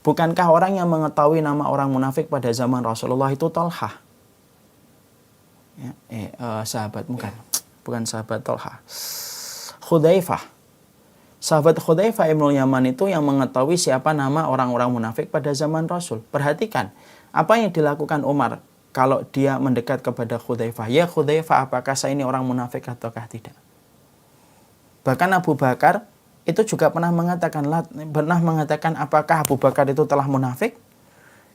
Bukankah orang yang mengetahui nama orang munafik pada zaman Rasulullah itu Tolhah? Ya, sahabat bukan sahabat Tolhah. Hudzaifah. Sahabat Hudzaifah Ibnul Yaman itu yang mengetahui siapa nama orang-orang munafik pada zaman Rasul. Perhatikan, apa yang dilakukan Umar kalau dia mendekat kepada Hudzaifah. Ya Hudzaifah, apakah saya ini orang munafik ataukah tidak? Bahkan Abu Bakar itu juga pernah mengatakan apakah Abu Bakar itu telah munafik?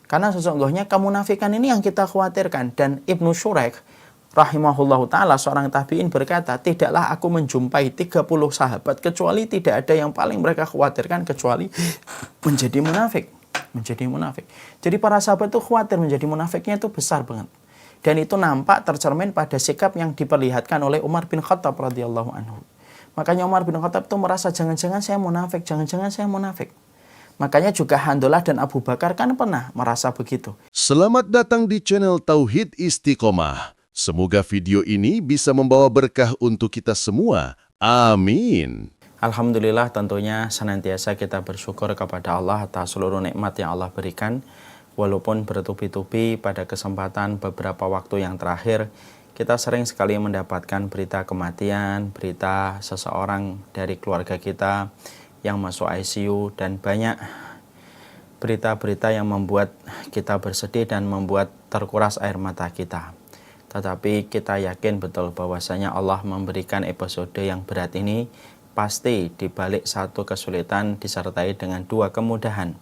Karena sesungguhnya kemunafikan ini yang kita khawatirkan. Dan Ibnu Shuraik rahimahullahu ta'ala seorang tabi'in berkata, tidaklah aku menjumpai 30 sahabat kecuali tidak ada yang paling mereka khawatirkan kecuali menjadi munafik. Jadi para sahabat itu khawatir menjadi munafiknya itu besar banget. Dan itu nampak tercermin pada sikap yang diperlihatkan oleh Umar bin Khattab radhiyallahu anhu. Makanya Umar bin Khattab itu merasa jangan-jangan saya munafik. Makanya juga Handhalah dan Abu Bakar kan pernah merasa begitu. Selamat datang di channel Tauhid Istiqomah. Semoga video ini bisa membawa berkah untuk kita semua. Amin. Alhamdulillah, tentunya senantiasa kita bersyukur kepada Allah atas seluruh nikmat yang Allah berikan. Walaupun bertubi-tubi pada kesempatan beberapa waktu yang terakhir, kita sering sekali mendapatkan berita kematian, berita seseorang dari keluarga kita yang masuk ICU, dan banyak berita-berita yang membuat kita bersedih dan membuat terkuras air mata kita. Tetapi kita yakin betul bahwasanya Allah memberikan episode yang berat ini pasti dibalik satu kesulitan disertai dengan dua kemudahan.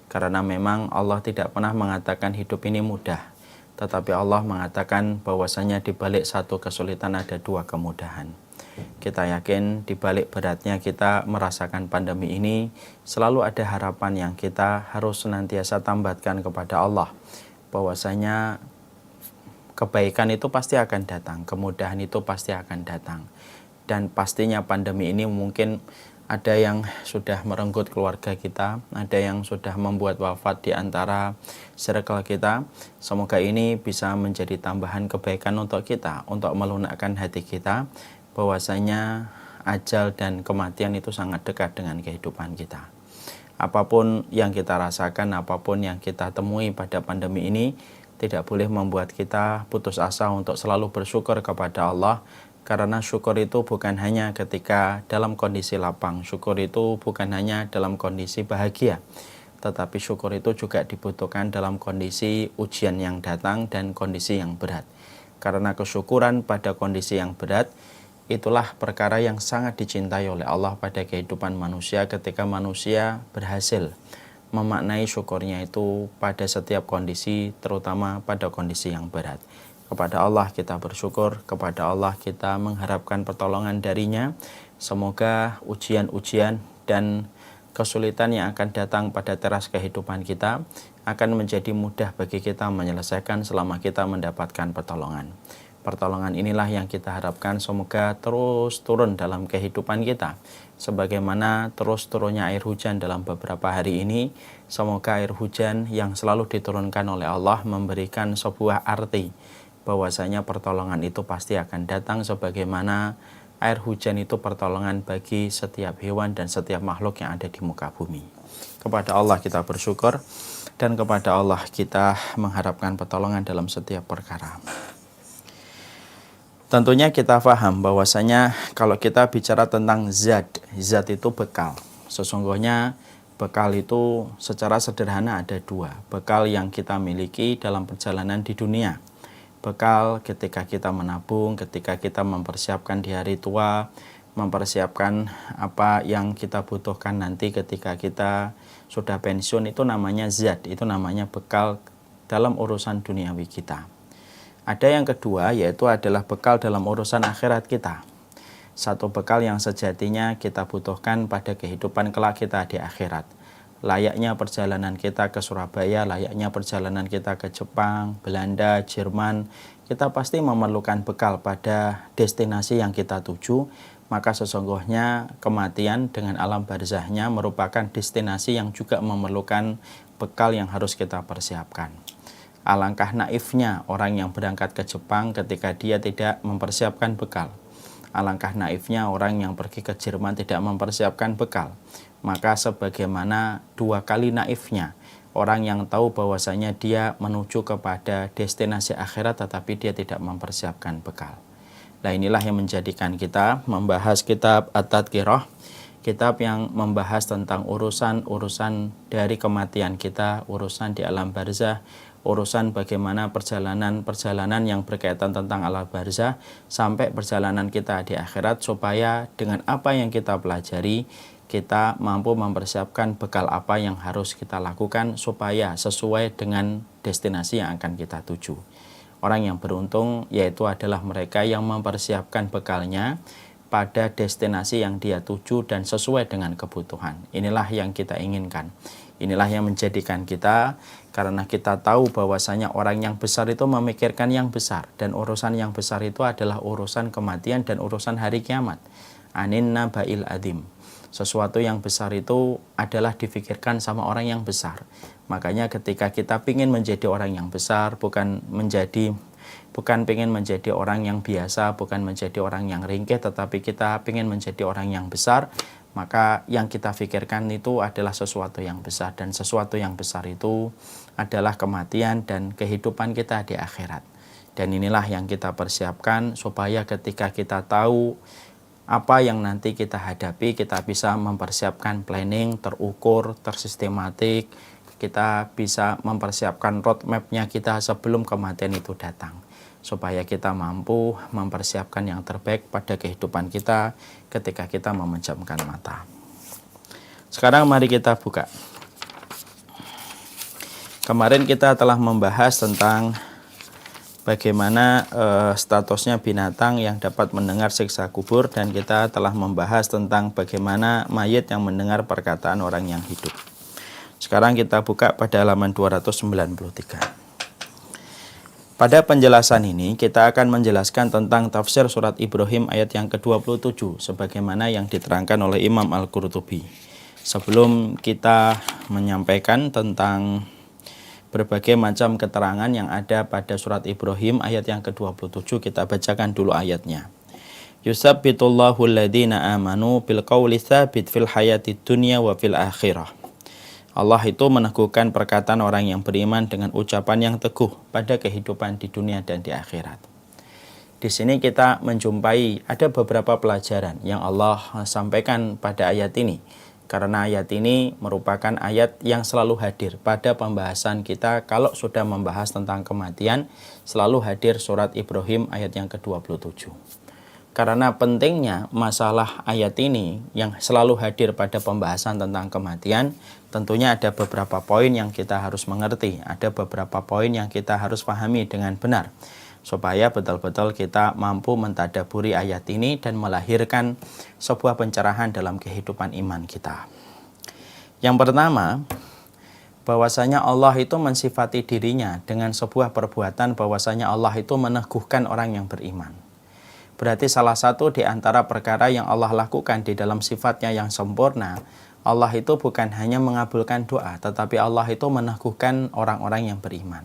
Karena memang Allah tidak pernah mengatakan hidup ini mudah. Tetapi Allah mengatakan bahwasanya di balik satu kesulitan ada dua kemudahan. Kita yakin di balik beratnya kita merasakan pandemi ini, selalu ada harapan yang kita harus senantiasa tambatkan kepada Allah. Bahwasanya kebaikan itu pasti akan datang, kemudahan itu pasti akan datang. Dan pastinya pandemi ini mungkin ada yang sudah merenggut keluarga kita, ada yang sudah membuat wafat di antara circle kita. Semoga ini bisa menjadi tambahan kebaikan untuk kita, untuk melunakkan hati kita, bahwasanya ajal dan kematian itu sangat dekat dengan kehidupan kita. Apapun yang kita rasakan, apapun yang kita temui pada pandemi ini, tidak boleh membuat kita putus asa untuk selalu bersyukur kepada Allah. Karena syukur itu bukan hanya ketika dalam kondisi lapang, syukur itu bukan hanya dalam kondisi bahagia, tetapi syukur itu juga dibutuhkan dalam kondisi ujian yang datang dan kondisi yang berat. Karena kesyukuran pada kondisi yang berat, itulah perkara yang sangat dicintai oleh Allah pada kehidupan manusia ketika manusia berhasil memaknai syukurnya itu pada setiap kondisi, terutama pada kondisi yang berat. Kepada Allah kita bersyukur, kepada Allah kita mengharapkan pertolongan darinya. Semoga ujian-ujian dan kesulitan yang akan datang pada teras kehidupan kita akan menjadi mudah bagi kita menyelesaikan selama kita mendapatkan pertolongan. Pertolongan inilah yang kita harapkan semoga terus turun dalam kehidupan kita. Sebagaimana terus turunnya air hujan dalam beberapa hari ini, semoga air hujan yang selalu diturunkan oleh Allah memberikan sebuah arti bahwasanya pertolongan itu pasti akan datang, sebagaimana air hujan itu pertolongan bagi setiap hewan dan setiap makhluk yang ada di muka bumi. Kepada Allah kita bersyukur dan kepada Allah kita mengharapkan pertolongan dalam setiap perkara. Tentunya kita paham bahwasanya kalau kita bicara tentang zat itu bekal. Sesungguhnya bekal itu secara sederhana ada dua. Bekal yang kita miliki dalam perjalanan di dunia. Bekal ketika kita menabung, ketika kita mempersiapkan di hari tua, mempersiapkan apa yang kita butuhkan nanti ketika kita sudah pensiun, itu namanya zat, itu namanya bekal dalam urusan duniawi kita. Ada yang kedua, yaitu adalah bekal dalam urusan akhirat kita. Satu bekal yang sejatinya kita butuhkan pada kehidupan kelak kita di akhirat. Layaknya perjalanan kita ke Surabaya, layaknya perjalanan kita ke Jepang, Belanda, Jerman, kita pasti memerlukan bekal pada destinasi yang kita tuju. Maka sesungguhnya kematian dengan alam barzahnya merupakan destinasi yang juga memerlukan bekal yang harus kita persiapkan. Alangkah naifnya orang yang berangkat ke Jepang ketika dia tidak mempersiapkan bekal. Alangkah naifnya orang yang pergi ke Jerman tidak mempersiapkan bekal. Maka sebagaimana dua kali naifnya orang yang tahu bahwasanya dia menuju kepada destinasi akhirat tetapi dia tidak mempersiapkan bekal. Nah, inilah yang menjadikan kita membahas kitab At-Tadhkirah, kitab yang membahas tentang urusan-urusan dari kematian kita, urusan di alam barzah, urusan bagaimana perjalanan yang berkaitan tentang alam barzah sampai perjalanan kita di akhirat, supaya dengan apa yang kita pelajari kita mampu mempersiapkan bekal apa yang harus kita lakukan supaya sesuai dengan destinasi yang akan kita tuju. Orang yang beruntung yaitu adalah mereka yang mempersiapkan bekalnya pada destinasi yang dia tuju dan sesuai dengan kebutuhan. Inilah yang kita inginkan. Inilah yang menjadikan kita, karena kita tahu bahwasanya orang yang besar itu memikirkan yang besar, dan urusan yang besar itu adalah urusan kematian dan urusan hari kiamat. Anin naba'il adim. Sesuatu yang besar itu adalah difikirkan sama orang yang besar. Makanya ketika kita ingin menjadi orang yang besar, bukan ingin menjadi orang yang biasa, bukan menjadi orang yang ringkih, tetapi kita ingin menjadi orang yang besar, maka yang kita pikirkan itu adalah sesuatu yang besar, dan sesuatu yang besar itu adalah kematian dan kehidupan kita di akhirat. Dan inilah yang kita persiapkan supaya ketika kita tahu apa yang nanti kita hadapi, kita bisa mempersiapkan planning terukur, tersistematik, kita bisa mempersiapkan roadmap-nya kita sebelum kematian itu datang, supaya kita mampu mempersiapkan yang terbaik pada kehidupan kita ketika kita memejamkan mata. Sekarang mari kita buka. Kemarin kita telah membahas tentang bagaimana statusnya binatang yang dapat mendengar siksa kubur, dan kita telah membahas tentang bagaimana mayit yang mendengar perkataan orang yang hidup. Sekarang kita buka pada halaman 293. Pada penjelasan ini kita akan menjelaskan tentang tafsir surat Ibrahim ayat yang ke-27 sebagaimana yang diterangkan oleh Imam Al-Qurtubi. Sebelum kita menyampaikan tentang berbagai macam keterangan yang ada pada surat Ibrahim ayat yang ke-27, kita bacakan dulu ayatnya. Yusabbitullahu alladhina amanu bil qawli tsabit fil hayatid dunya wa fil akhirah. Allah itu meneguhkan perkataan orang yang beriman dengan ucapan yang teguh pada kehidupan di dunia dan di akhirat. Di sini kita menjumpai ada beberapa pelajaran yang Allah sampaikan pada ayat ini. Karena ayat ini merupakan ayat yang selalu hadir pada pembahasan kita. Kalau sudah membahas tentang kematian, selalu hadir surat Ibrahim ayat yang ke-27. Karena pentingnya masalah ayat ini yang selalu hadir pada pembahasan tentang kematian, tentunya ada beberapa poin yang kita harus mengerti, ada beberapa poin yang kita harus pahami dengan benar, supaya betul-betul kita mampu mentadabburi ayat ini dan melahirkan sebuah pencerahan dalam kehidupan iman kita. Yang pertama, bahwasanya Allah itu mensifati dirinya dengan sebuah perbuatan, bahwasanya Allah itu meneguhkan orang yang beriman. Berarti salah satu di antara perkara yang Allah lakukan di dalam sifatnya yang sempurna, Allah itu bukan hanya mengabulkan doa, tetapi Allah itu meneguhkan orang-orang yang beriman.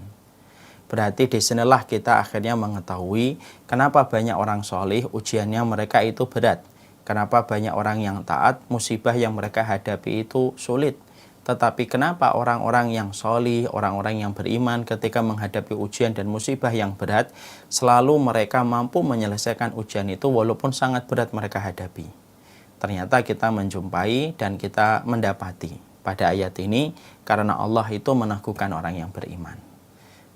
Berarti disinilah kita akhirnya mengetahui kenapa banyak orang solih ujiannya mereka itu berat. Kenapa banyak orang yang taat, musibah yang mereka hadapi itu sulit. Tetapi kenapa orang-orang yang solih, orang-orang yang beriman ketika menghadapi ujian dan musibah yang berat, selalu mereka mampu menyelesaikan ujian itu walaupun sangat berat mereka hadapi. Ternyata kita menjumpai dan kita mendapati pada ayat ini karena Allah itu meneguhkan orang yang beriman.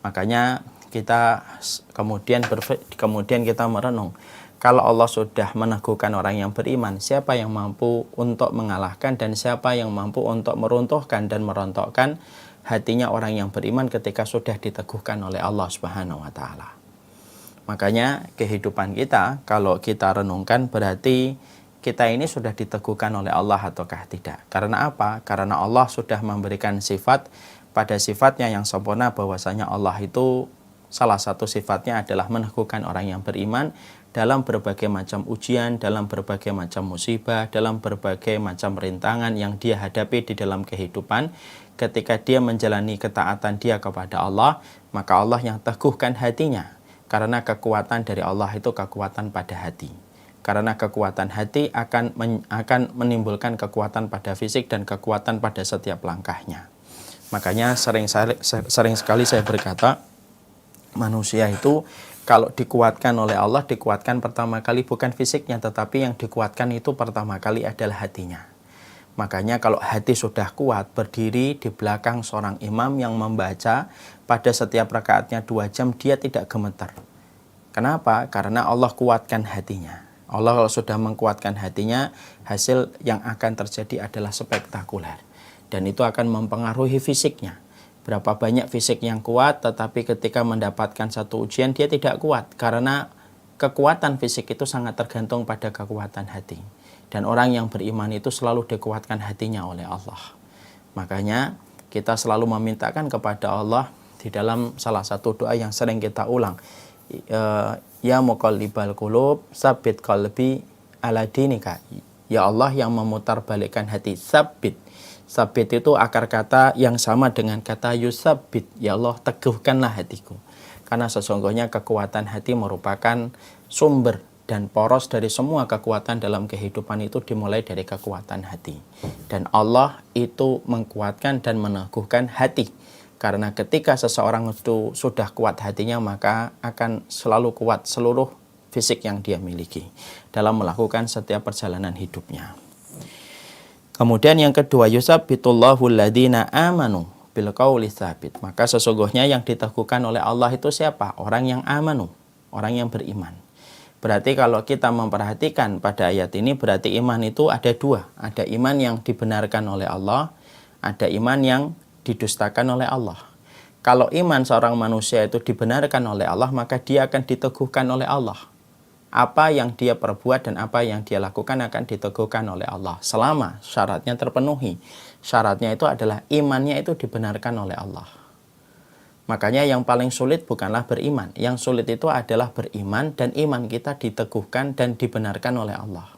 Makanya kita kemudian kita merenung, kalau Allah sudah meneguhkan orang yang beriman, siapa yang mampu untuk mengalahkan dan siapa yang mampu untuk meruntuhkan dan merontokkan hatinya orang yang beriman ketika sudah diteguhkan oleh Allah Subhanahu wa taala. Makanya kehidupan kita kalau kita renungkan berarti kita ini sudah diteguhkan oleh Allah ataukah tidak. Karena apa? Karena Allah sudah memberikan sifat, pada sifatnya yang sempurna bahwasanya Allah itu salah satu sifatnya adalah meneguhkan orang yang beriman dalam berbagai macam ujian, dalam berbagai macam musibah, dalam berbagai macam rintangan yang dia hadapi di dalam kehidupan. Ketika dia menjalani ketaatan dia kepada Allah, maka Allah yang teguhkan hatinya. Karena kekuatan dari Allah itu kekuatan pada hati. Karena kekuatan hati akan menimbulkan kekuatan pada fisik dan kekuatan pada setiap langkahnya. Makanya sering sekali saya berkata, manusia itu kalau dikuatkan oleh Allah, dikuatkan pertama kali bukan fisiknya, tetapi yang dikuatkan itu pertama kali adalah hatinya. Makanya kalau hati sudah kuat, berdiri di belakang seorang imam yang membaca pada setiap rakaatnya 2 jam, dia tidak gemetar. Kenapa? Karena Allah kuatkan hatinya. Allah kalau sudah mengkuatkan hatinya, hasil yang akan terjadi adalah spektakuler. Dan itu akan mempengaruhi fisiknya. Berapa banyak fisik yang kuat, tetapi ketika mendapatkan satu ujian, dia tidak kuat. Karena kekuatan fisik itu sangat tergantung pada kekuatan hati. Dan orang yang beriman itu selalu dikuatkan hatinya oleh Allah. Makanya kita selalu memintakan kepada Allah di dalam salah satu doa yang sering kita ulang. Ya muqallibal qulub, tsabbit qalbi ala dinika. Ya Allah yang memutarbalikkan hati, tsabbit. Tsabbit itu akar kata yang sama dengan kata yusabbit. Ya Allah, teguhkanlah hatiku. Karena sesungguhnya kekuatan hati merupakan sumber dan poros dari semua kekuatan dalam kehidupan itu dimulai dari kekuatan hati. Dan Allah itu mengkuatkan dan meneguhkan hati. Karena ketika seseorang itu sudah kuat hatinya, maka akan selalu kuat seluruh fisik yang dia miliki dalam melakukan setiap perjalanan hidupnya. Kemudian yang kedua, yusabbitullahu alladhina amanu bil qauli tsabit. Maka sesungguhnya yang diteguhkan oleh Allah itu siapa? Orang yang amanu, orang yang beriman. Berarti kalau kita memperhatikan pada ayat ini, berarti iman itu ada dua. Ada iman yang dibenarkan oleh Allah, ada iman yang didustakan oleh Allah. Kalau iman seorang manusia itu dibenarkan oleh Allah, maka dia akan diteguhkan oleh Allah. Apa yang dia perbuat dan apa yang dia lakukan akan diteguhkan oleh Allah. Selama syaratnya terpenuhi. Syaratnya itu adalah imannya itu dibenarkan oleh Allah. Makanya yang paling sulit bukanlah beriman. Yang sulit itu adalah beriman dan iman kita diteguhkan dan dibenarkan oleh Allah.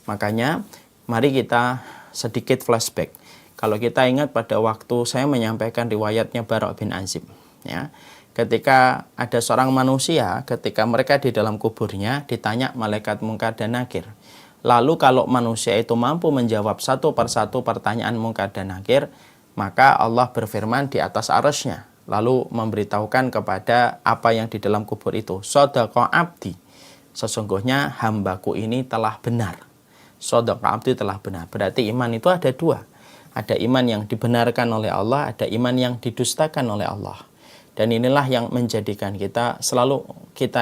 Makanya mari kita sedikit flashback. Kalau kita ingat pada waktu saya menyampaikan riwayatnya Bara' bin Azib. Ya, ketika ada seorang manusia, ketika mereka di dalam kuburnya ditanya malaikat Munkar dan Nakir. Lalu kalau manusia itu mampu menjawab satu persatu pertanyaan Munkar dan Nakir, maka Allah berfirman di atas arsy-Nya. Lalu memberitahukan kepada apa yang di dalam kubur itu. Shadaqa abdi. Sesungguhnya hambaku ini telah benar. Shadaqa abdi telah benar. Berarti iman itu ada dua. Ada iman yang dibenarkan oleh Allah, ada iman yang didustakan oleh Allah. Dan inilah yang menjadikan kita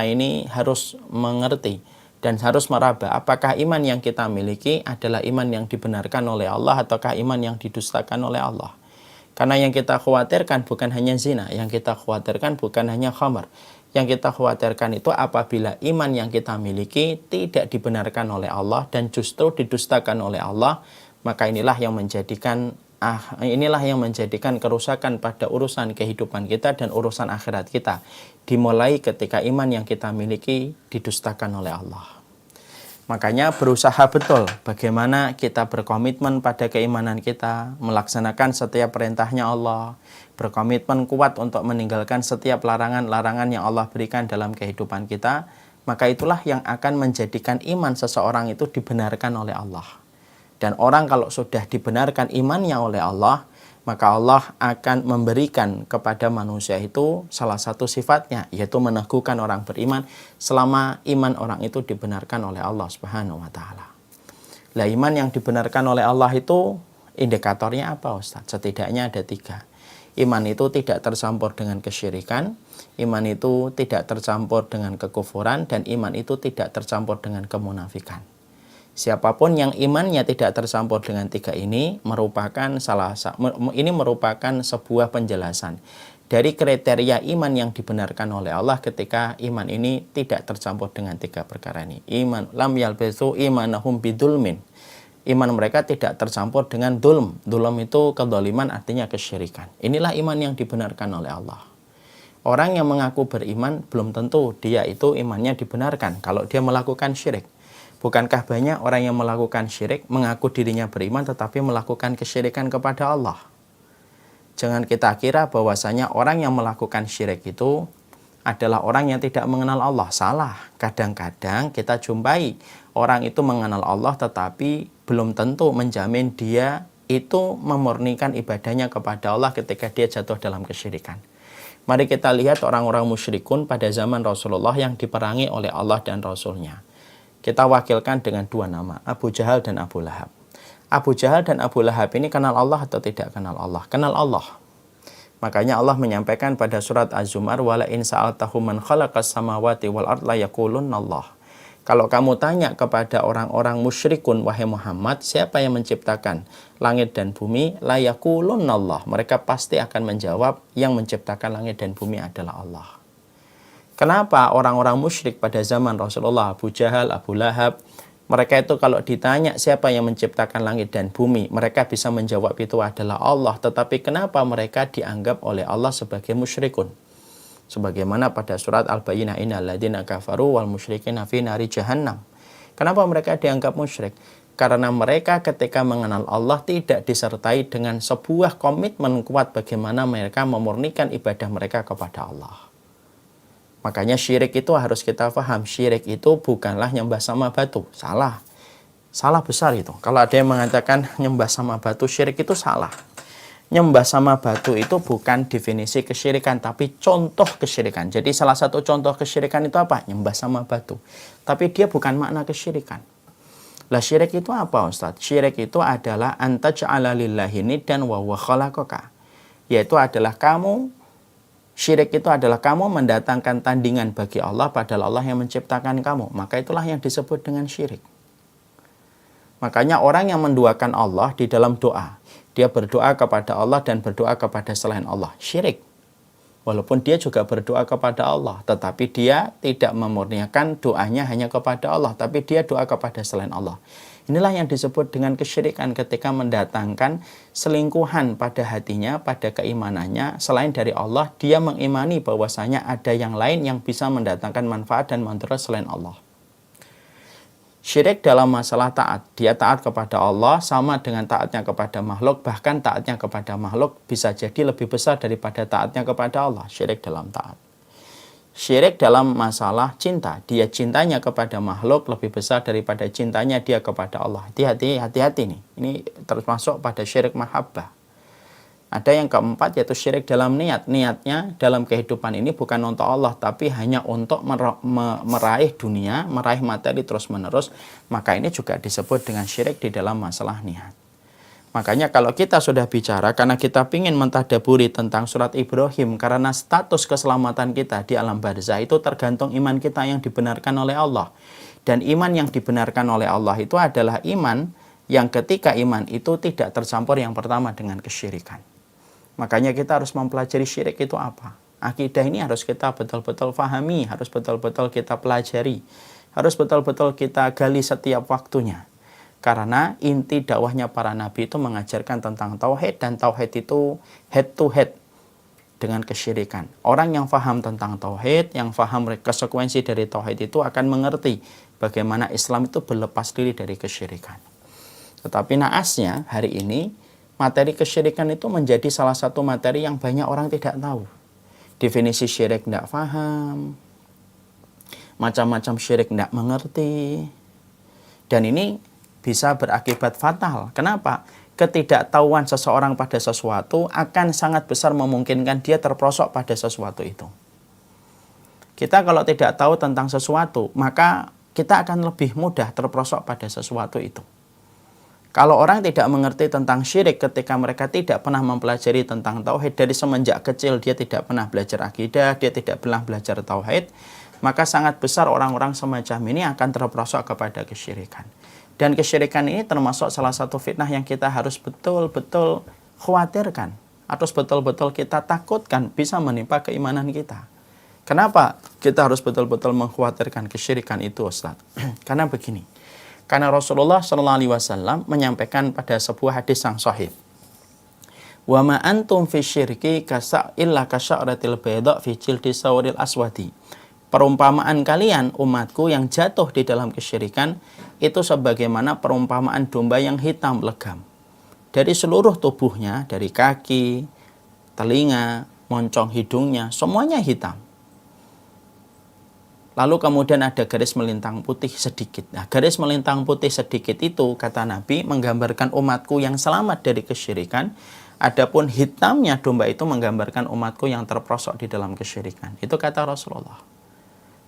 ini harus mengerti dan harus meraba apakah iman yang kita miliki adalah iman yang dibenarkan oleh Allah ataukah iman yang didustakan oleh Allah. Karena yang kita khawatirkan bukan hanya zina, yang kita khawatirkan bukan hanya khamar. Yang kita khawatirkan itu apabila iman yang kita miliki tidak dibenarkan oleh Allah dan justru didustakan oleh Allah, maka inilah yang menjadikan kerusakan pada urusan kehidupan kita dan urusan akhirat kita. Dimulai ketika iman yang kita miliki didustakan oleh Allah. Makanya berusaha betul bagaimana kita berkomitmen pada keimanan kita, melaksanakan setiap perintahnya Allah, berkomitmen kuat untuk meninggalkan setiap larangan-larangan yang Allah berikan dalam kehidupan kita, maka itulah yang akan menjadikan iman seseorang itu dibenarkan oleh Allah. Dan orang kalau sudah dibenarkan imannya oleh Allah, maka Allah akan memberikan kepada manusia itu salah satu sifatnya, yaitu meneguhkan orang beriman selama iman orang itu dibenarkan oleh Allah Subhanahu wa Ta'ala. Lah, iman yang dibenarkan oleh Allah itu indikatornya apa, Ustaz? Setidaknya ada 3. Iman itu tidak tercampur dengan kesyirikan, iman itu tidak tercampur dengan kekufuran, dan iman itu tidak tercampur dengan kemunafikan. Siapapun yang imannya tidak tercampur dengan 3 ini merupakan sebuah penjelasan dari kriteria iman yang dibenarkan oleh Allah ketika iman ini tidak tercampur dengan 3 perkara ini. Iman lam yalbisu imanahum bidulmin. Iman mereka tidak tercampur dengan dulm. Dulm itu kedzaliman, artinya kesyirikan. Inilah iman yang dibenarkan oleh Allah. Orang yang mengaku beriman belum tentu dia itu imannya dibenarkan kalau dia melakukan syirik. Bukankah banyak orang yang melakukan syirik, mengaku dirinya beriman, tetapi melakukan kesyirikan kepada Allah? Jangan kita kira bahwasanya orang yang melakukan syirik itu adalah orang yang tidak mengenal Allah. Salah. Kadang-kadang kita jumpai orang itu mengenal Allah, tetapi belum tentu menjamin dia itu memurnikan ibadahnya kepada Allah ketika dia jatuh dalam kesyirikan. Mari kita lihat orang-orang musyrikun pada zaman Rasulullah yang diperangi oleh Allah dan Rasulnya. Kita wakilkan dengan dua nama, Abu Jahal dan Abu Lahab. Abu Jahal dan Abu Lahab ini kenal Allah atau tidak kenal Allah? Kenal Allah. Makanya Allah menyampaikan pada surat Az-Zumar, wala in sa'altahum man khalaqas samawati wal ard la yaqulunallah. Kalau kamu tanya kepada orang-orang musyrikun, wahai Muhammad, siapa yang menciptakan langit dan bumi? La yaqulunallah. Mereka pasti akan menjawab, yang menciptakan langit dan bumi adalah Allah. Kenapa orang-orang musyrik pada zaman Rasulullah, Abu Jahal, Abu Lahab, mereka itu kalau ditanya siapa yang menciptakan langit dan bumi, mereka bisa menjawab itu adalah Allah. Tetapi kenapa mereka dianggap oleh Allah sebagai musyrikun? Sebagaimana pada surat Al-Bayyinah, innal ladzina kafaru wal musyrikina fi nari jahannam. Kenapa mereka dianggap musyrik? Karena mereka ketika mengenal Allah tidak disertai dengan sebuah komitmen kuat bagaimana mereka memurnikan ibadah mereka kepada Allah. Makanya syirik itu harus kita paham. Syirik itu bukanlah nyembah sama batu. Salah. Salah besar itu. Kalau ada yang mengatakan nyembah sama batu, syirik itu salah. Nyembah sama batu itu bukan definisi kesyirikan, tapi contoh kesyirikan. Jadi salah satu contoh kesyirikan itu apa? Nyembah sama batu. Tapi dia bukan makna kesyirikan. Lah syirik itu apa, Ustaz? Syirik itu adalah antaj'ala lillahi niddan wa huwa khalaqaka. Yaitu adalah syirik itu adalah kamu mendatangkan tandingan bagi Allah padahal Allah yang menciptakan kamu. Maka itulah yang disebut dengan syirik. Makanya orang yang menduakan Allah di dalam doa, dia berdoa kepada Allah dan berdoa kepada selain Allah, syirik. Walaupun dia juga berdoa kepada Allah, tetapi dia tidak memurniakan doanya hanya kepada Allah, tapi dia doa kepada selain Allah. Inilah yang disebut dengan kesyirikan ketika mendatangkan selingkuhan pada hatinya, pada keimanannya. Selain dari Allah, dia mengimani bahwasanya ada yang lain yang bisa mendatangkan manfaat dan manfaat selain Allah. Syirik dalam masalah taat, dia taat kepada Allah sama dengan taatnya kepada makhluk, bahkan taatnya kepada makhluk bisa jadi lebih besar daripada taatnya kepada Allah. Syirik dalam taat. Syirik dalam masalah cinta, dia cintanya kepada makhluk lebih besar daripada cintanya dia kepada Allah. Hati-hati nih. Ini termasuk pada syirik mahabbah. Ada yang keempat yaitu syirik dalam niat. Niatnya dalam kehidupan ini bukan untuk Allah, tapi hanya untuk meraih dunia, meraih materi terus-menerus. Maka ini juga disebut dengan syirik di dalam masalah niat. Makanya kalau kita sudah bicara, karena kita ingin mentadaburi tentang surat Ibrahim, karena status keselamatan kita di alam barzah itu tergantung iman kita yang dibenarkan oleh Allah. Dan iman yang dibenarkan oleh Allah itu adalah iman yang ketika iman itu tidak tercampur yang pertama dengan kesyirikan. Makanya kita harus mempelajari syirik itu apa. Akidah ini harus kita betul-betul fahami, harus betul-betul kita pelajari, harus betul-betul kita gali setiap waktunya. Karena inti dakwahnya para nabi itu mengajarkan tentang tauhid, dan tauhid itu head to head dengan kesyirikan. Orang yang faham tentang tauhid, yang faham konsekuensi dari tauhid itu akan mengerti bagaimana Islam itu berlepas diri dari kesyirikan. Tetapi naasnya hari ini materi kesyirikan itu menjadi salah satu materi yang banyak orang tidak tahu. Definisi syirik tidak paham, macam-macam syirik tidak mengerti, dan ini bisa berakibat fatal. Kenapa? Ketidaktahuan seseorang pada sesuatu akan sangat besar memungkinkan dia terperosok pada sesuatu itu. Kita kalau tidak tahu tentang sesuatu, maka kita akan lebih mudah terperosok pada sesuatu itu. Kalau orang tidak mengerti tentang syirik ketika mereka tidak pernah mempelajari tentang tauhid, dari semenjak kecil dia tidak pernah belajar akidah, dia tidak pernah belajar tauhid, maka sangat besar orang-orang semacam ini akan terperosok kepada kesyirikan. Dan kesyirikan ini termasuk salah satu fitnah yang kita harus betul-betul khawatirkan, harus betul-betul kita takutkan bisa menimpa keimanan kita. Kenapa kita harus betul-betul mengkhawatirkan kesyirikan itu, Ustaz? Karena begini. Karena Rasulullah SAW menyampaikan pada sebuah hadis yang sahih. Wa ma antum fi syirki illa kasya'ratil bayda fi jildi sawril aswadi. Perumpamaan kalian umatku yang jatuh di dalam kesyirikan itu sebagaimana perumpamaan domba yang hitam legam. Dari seluruh tubuhnya, dari kaki, telinga, moncong hidungnya, semuanya hitam. Lalu kemudian ada garis melintang putih sedikit. Nah, garis melintang putih sedikit itu, kata Nabi, menggambarkan umatku yang selamat dari kesyirikan. Adapun hitamnya domba itu menggambarkan umatku yang terperosok di dalam kesyirikan. Itu kata Rasulullah.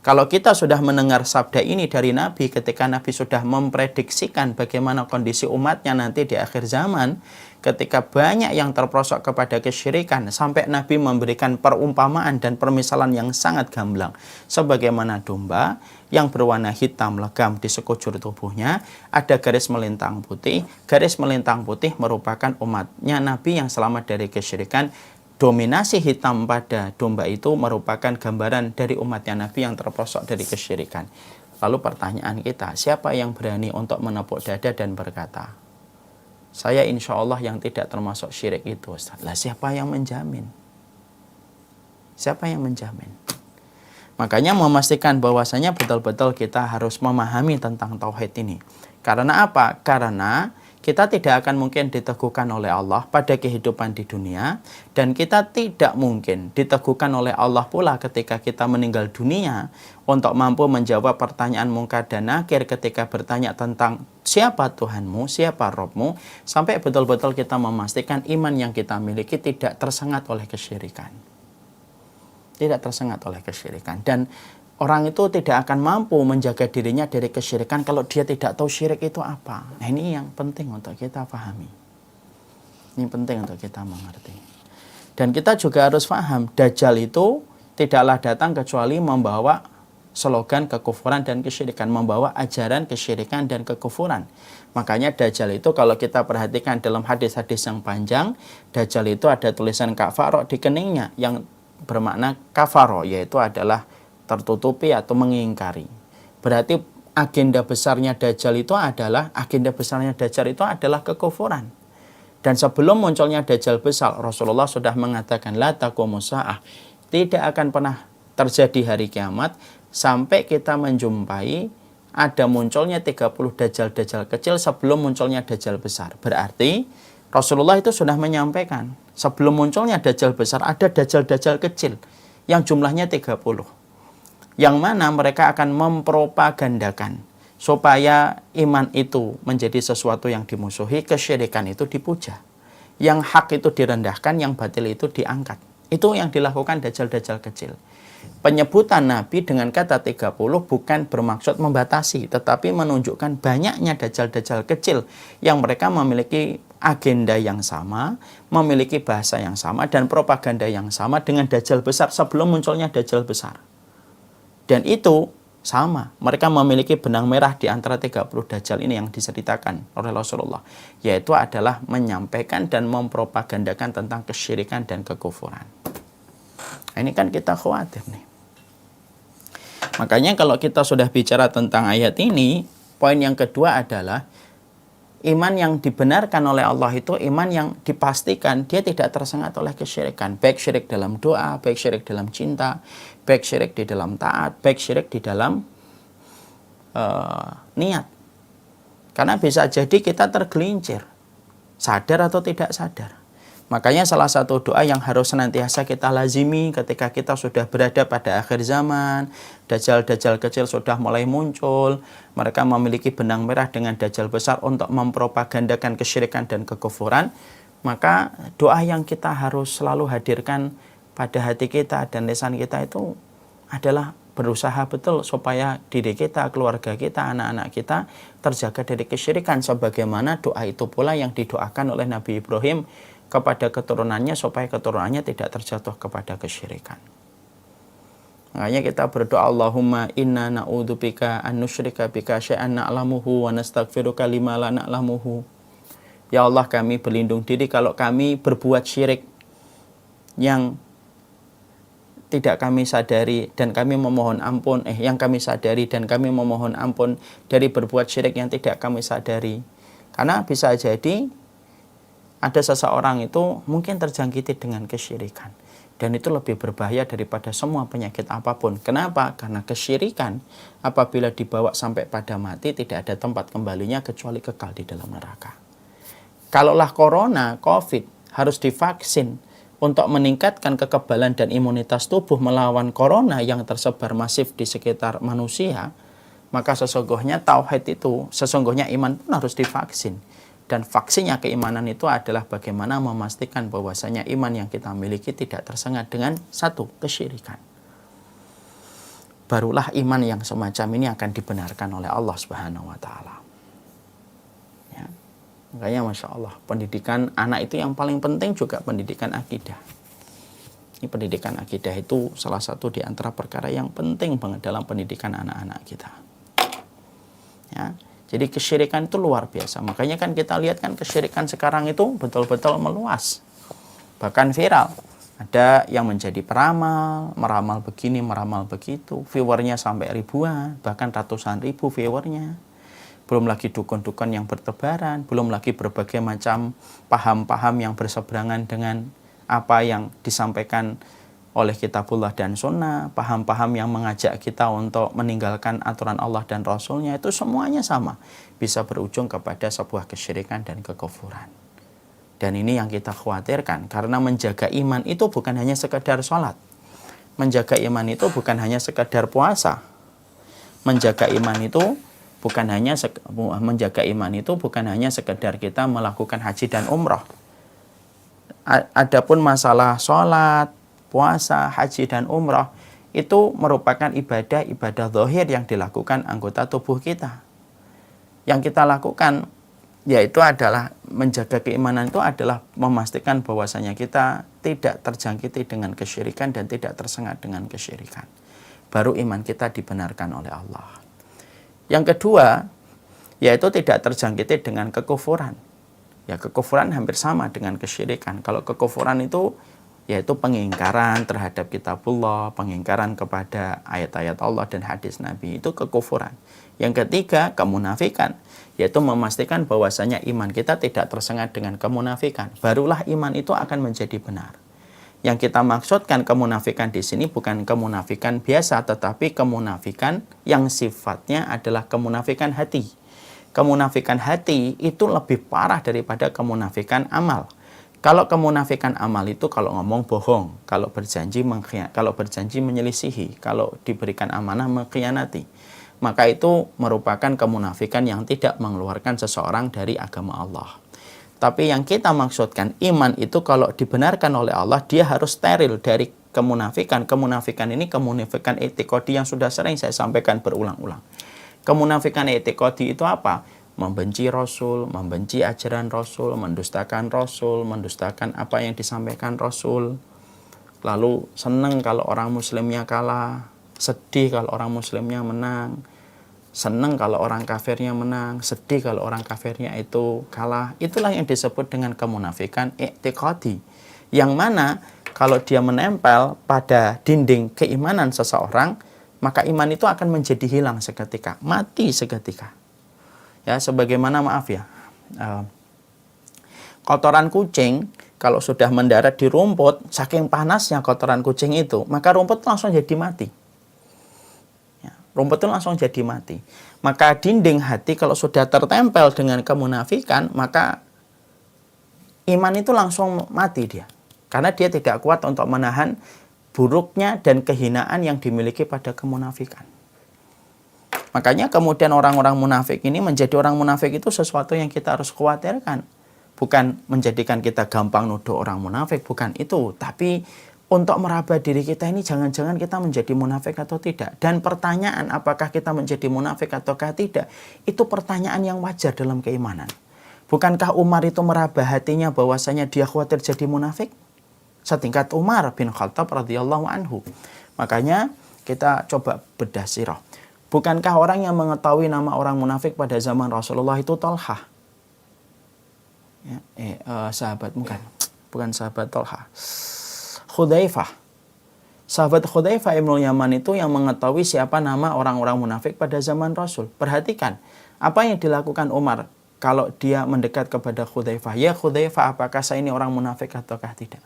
Kalau kita sudah mendengar sabda ini dari Nabi, ketika Nabi sudah memprediksikan bagaimana kondisi umatnya nanti di akhir zaman, ketika banyak yang terperosok kepada kesyirikan, sampai Nabi memberikan perumpamaan dan permisalan yang sangat gamblang. Sebagaimana domba yang berwarna hitam legam di sekujur tubuhnya, ada garis melintang putih. Garis melintang putih merupakan umatnya Nabi yang selamat dari kesyirikan. Dominasi hitam pada domba itu merupakan gambaran dari umatnya Nabi yang terperosok dari kesyirikan. Lalu pertanyaan kita, siapa yang berani untuk menepuk dada dan berkata, saya insya Allah yang tidak termasuk syirik itu, Ustaz. Lah, siapa yang menjamin? Siapa yang menjamin? Makanya memastikan bahwasanya betul-betul kita harus memahami tentang tauhid ini. Karena apa? Karena kita tidak akan mungkin diteguhkan oleh Allah pada kehidupan di dunia, dan kita tidak mungkin diteguhkan oleh Allah pula ketika kita meninggal dunia untuk mampu menjawab pertanyaan mungkar dan nakir ketika bertanya tentang siapa Tuhanmu, siapa Robmu, sampai betul-betul kita memastikan iman yang kita miliki tidak tersengat oleh kesyirikan. Tidak tersengat oleh kesyirikan. Dan orang itu tidak akan mampu menjaga dirinya dari kesyirikan kalau dia tidak tahu syirik itu apa. Nah, ini yang penting untuk kita pahami. Ini penting untuk kita mengerti. Dan kita juga harus paham, Dajjal itu tidaklah datang kecuali membawa slogan kekufuran dan kesyirikan, membawa ajaran kesyirikan dan kekufuran. Makanya Dajjal itu kalau kita perhatikan dalam hadis-hadis yang panjang, Dajjal itu ada tulisan kafaro di keningnya yang bermakna kafaro, yaitu adalah tertutupi atau mengingkari. Berarti agenda besarnya Dajjal itu adalah kekufuran. Dan sebelum munculnya Dajjal besar, Rasulullah sudah mengatakan la taqumus saah, tidak akan pernah terjadi hari kiamat sampai kita menjumpai ada munculnya 30 Dajjal-Dajjal kecil sebelum munculnya Dajjal besar. Berarti Rasulullah itu sudah menyampaikan sebelum munculnya Dajjal besar ada Dajjal-Dajjal kecil yang jumlahnya 30. Yang mana mereka akan mempropagandakan supaya iman itu menjadi sesuatu yang dimusuhi, kesyirikan itu dipuja. Yang hak itu direndahkan, yang batil itu diangkat. Itu yang dilakukan Dajjal-Dajjal kecil. Penyebutan Nabi dengan kata 30 bukan bermaksud membatasi, tetapi menunjukkan banyaknya Dajjal-Dajjal kecil yang mereka memiliki agenda yang sama, memiliki bahasa yang sama, dan propaganda yang sama dengan Dajjal besar sebelum munculnya Dajjal besar. Dan itu sama, mereka memiliki benang merah di antara 30 Dajjal ini yang diceritakan oleh Rasulullah, yaitu adalah menyampaikan dan mempropagandakan tentang kesyirikan dan kekufuran. Ini kan kita khawatir nih. Makanya kalau kita sudah bicara tentang ayat ini, poin yang kedua adalah iman yang dibenarkan oleh Allah itu iman yang dipastikan dia tidak tersengat oleh kesyirikan. Baik syirik dalam doa, baik syirik dalam cinta, baik syirik di dalam taat, baik syirik di dalam niat. Karena bisa jadi kita tergelincir, sadar atau tidak sadar. Makanya salah satu doa yang harus senantiasa kita lazimi ketika kita sudah berada pada akhir zaman, Dajjal-Dajjal kecil sudah mulai muncul, mereka memiliki benang merah dengan Dajjal besar untuk mempropagandakan kesyirikan dan kekufuran, maka doa yang kita harus selalu hadirkan pada hati kita dan lisan kita itu adalah berusaha betul supaya diri kita, keluarga kita, anak-anak kita terjaga dari kesyirikan, sebagaimana doa itu pula yang didoakan oleh Nabi Ibrahim kepada keturunannya supaya keturunannya tidak terjatuh kepada kesyirikan. Makanya kita berdoa, Allahumma inna na'udzubika an nusyrika bika syai'an na'lamuhu wa nastaghfiruka lima la na'lamuhu. Ya Allah, kami berlindung diri kalau kami berbuat syirik yang tidak kami sadari dan kami memohon ampun, yang kami sadari dan kami memohon ampun dari berbuat syirik yang tidak kami sadari. Karena bisa jadi ada seseorang itu mungkin terjangkiti dengan kesyirikan. Dan itu lebih berbahaya daripada semua penyakit apapun. Kenapa? Karena kesyirikan apabila dibawa sampai pada mati tidak ada tempat kembalinya kecuali kekal di dalam neraka. Kalaulah corona, COVID harus divaksin untuk meningkatkan kekebalan dan imunitas tubuh melawan corona yang tersebar masif di sekitar manusia, maka sesungguhnya sesungguhnya iman pun harus divaksin. Dan vaksinnya keimanan itu adalah bagaimana memastikan bahwasanya iman yang kita miliki tidak tersengat dengan satu, kesyirikan. Barulah iman yang semacam ini akan dibenarkan oleh Allah Subhanahu wa taala. Ya. Makanya Masya Allah, pendidikan anak itu yang paling penting juga pendidikan akidah. Ini pendidikan akidah itu salah satu di antara perkara yang penting banget dalam pendidikan anak-anak kita. Ya. Jadi kesyirikan itu luar biasa. Makanya kan kita lihat kan kesyirikan sekarang itu betul-betul meluas. Bahkan viral. Ada yang menjadi peramal, meramal begini, meramal begitu. Viewernya sampai ribuan, bahkan ratusan ribu viewernya. Belum lagi dukun-dukun yang bertebaran, belum lagi berbagai macam paham-paham yang berseberangan dengan apa yang disampaikan oleh kitabullah dan sunnah, paham-paham yang mengajak kita untuk meninggalkan aturan Allah dan Rasulnya, itu semuanya sama. Bisa berujung kepada sebuah kesyirikan dan kekufuran. Dan ini yang kita khawatirkan, karena menjaga iman itu bukan hanya sekedar sholat. Menjaga iman itu bukan hanya sekedar puasa. Menjaga iman itu bukan hanya sekedar kita melakukan haji dan umrah. Adapun masalah sholat, puasa, haji dan umrah itu merupakan ibadah zahir yang dilakukan anggota tubuh kita. Yang kita lakukan yaitu adalah menjaga keimanan, itu adalah memastikan bahwasanya kita tidak terjangkiti dengan kesyirikan dan tidak tersengat dengan kesyirikan. Baru iman kita dibenarkan oleh Allah. Yang kedua, yaitu tidak terjangkiti dengan kekufuran. Ya, kekufuran hampir sama dengan kesyirikan. Kalau kekufuran itu yaitu pengingkaran terhadap kitabullah, pengingkaran kepada ayat-ayat Allah dan hadis Nabi, itu kekufuran. Yang ketiga, kemunafikan, yaitu memastikan bahwasanya iman kita tidak tersengat dengan kemunafikan. Barulah iman itu akan menjadi benar. Yang kita maksudkan kemunafikan di sini bukan kemunafikan biasa, tetapi kemunafikan yang sifatnya adalah kemunafikan hati. Kemunafikan hati itu lebih parah daripada kemunafikan amal. Kalau kemunafikan amal itu kalau ngomong bohong, kalau berjanji menyelisihi, kalau diberikan amanah mengkhianati. Maka itu merupakan kemunafikan yang tidak mengeluarkan seseorang dari agama Allah. Tapi yang kita maksudkan iman itu kalau dibenarkan oleh Allah, dia harus steril dari kemunafikan. Kemunafikan ini kemunafikan etikodi yang sudah sering saya sampaikan berulang-ulang. Kemunafikan etikodi itu apa? Membenci Rasul, membenci ajaran Rasul, mendustakan apa yang disampaikan Rasul. Lalu senang kalau orang muslimnya kalah, sedih kalau orang muslimnya menang, senang kalau orang kafirnya menang, sedih kalau orang kafirnya itu kalah. Itulah yang disebut dengan kemunafikan i'tiqadi. Yang mana kalau dia menempel pada dinding keimanan seseorang, maka iman itu akan menjadi hilang seketika, mati seketika. Ya, sebagaimana kotoran kucing kalau sudah mendarat di rumput, saking panasnya kotoran kucing itu, maka rumput langsung jadi mati. Ya, rumput itu langsung jadi mati. Maka dinding hati kalau sudah tertempel dengan kemunafikan, maka iman itu langsung mati dia. Karena dia tidak kuat untuk menahan buruknya dan kehinaan yang dimiliki pada kemunafikan. Makanya kemudian orang-orang munafik ini, menjadi orang munafik itu sesuatu yang kita harus khawatirkan. Bukan menjadikan kita gampang nuduh orang munafik, bukan itu. Tapi untuk meraba diri kita ini, jangan-jangan kita menjadi munafik atau tidak. Dan pertanyaan apakah kita menjadi munafik ataukah tidak, itu pertanyaan yang wajar dalam keimanan. Bukankah Umar itu meraba hatinya bahwasanya dia khawatir jadi munafik? Setingkat Umar bin Khattab radhiyallahu anhu. Makanya kita coba bedah sirah. Bukankah orang yang mengetahui nama orang munafik pada zaman Rasulullah itu Thalhah? Ya, sahabat bukan sahabat Thalhah. Hudzaifah. Sahabat Hudzaifah Ibnul Yaman itu yang mengetahui siapa nama orang-orang munafik pada zaman Rasul. Perhatikan, apa yang dilakukan Umar kalau dia mendekat kepada Hudzaifah. Ya Hudzaifah, apakah saya ini orang munafik ataukah tidak?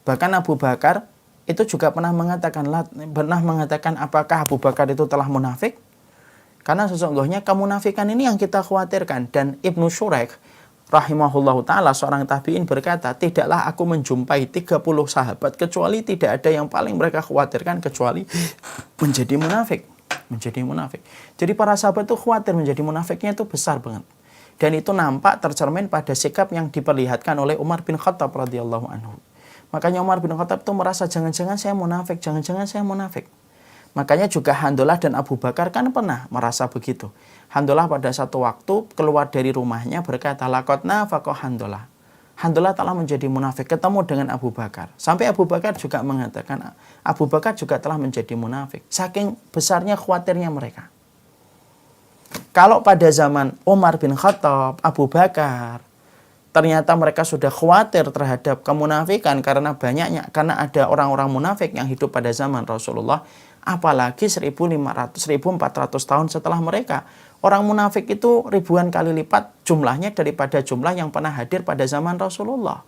Bahkan Abu Bakar itu juga pernah mengatakan apakah Abu Bakar itu telah munafik? Karena sesungguhnya kemunafikan ini yang kita khawatirkan. Dan Ibnu Shuraik rahimahullahu ta'ala, seorang tabi'in berkata, tidaklah aku menjumpai 30 sahabat kecuali tidak ada yang paling mereka khawatirkan kecuali menjadi munafik. Menjadi munafik. Jadi para sahabat itu khawatir menjadi munafiknya itu besar banget. Dan itu nampak tercermin pada sikap yang diperlihatkan oleh Umar bin Khattab radhiyallahu anhu. Makanya Umar bin Khattab itu merasa jangan-jangan saya munafik, jangan-jangan saya munafik. Makanya juga Handolah dan Abu Bakar kan pernah merasa begitu. Handolah pada satu waktu keluar dari rumahnya berkata, laqad nafaqa Handolah. Handolah telah menjadi munafik, ketemu dengan Abu Bakar. Sampai Abu Bakar juga mengatakan, Abu Bakar juga telah menjadi munafik. Saking besarnya khawatirnya mereka. Kalau pada zaman Umar bin Khattab, Abu Bakar, ternyata mereka sudah khawatir terhadap kemunafikan karena ada orang-orang munafik yang hidup pada zaman Rasulullah, apalagi 1400 tahun setelah mereka. Orang munafik itu ribuan kali lipat jumlahnya daripada jumlah yang pernah hadir pada zaman Rasulullah.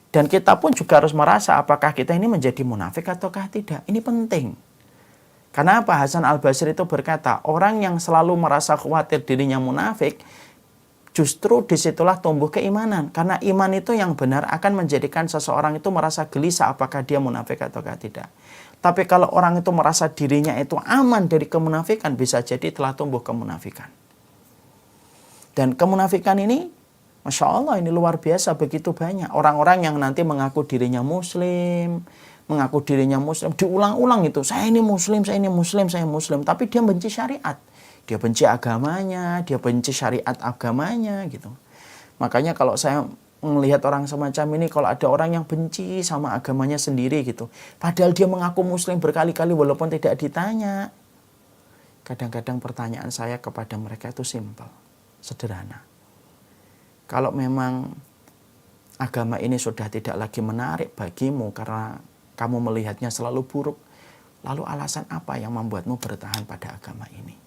Dan kita pun juga harus merasa apakah kita ini menjadi munafik ataukah tidak. Ini penting. Karena apa? Hasan al-Basri itu berkata, orang yang selalu merasa khawatir dirinya munafik, justru disitulah tumbuh keimanan. Karena iman itu yang benar akan menjadikan seseorang itu merasa gelisah apakah dia munafik ataukah tidak. Tapi kalau orang itu merasa dirinya itu aman dari kemunafikan, bisa jadi telah tumbuh kemunafikan. Dan kemunafikan ini, Masya Allah, ini luar biasa, begitu banyak. Orang-orang yang nanti mengaku dirinya muslim, diulang-ulang itu, saya ini muslim, tapi dia benci syariat. Dia benci agamanya, dia benci syariat agamanya gitu. Makanya kalau saya melihat orang semacam ini, kalau ada orang yang benci sama agamanya sendiri gitu, padahal dia mengaku muslim berkali-kali walaupun tidak ditanya. Kadang-kadang pertanyaan saya kepada mereka itu simpel, sederhana. Kalau memang agama ini sudah tidak lagi menarik bagimu karena kamu melihatnya selalu buruk, lalu alasan apa yang membuatmu bertahan pada agama ini?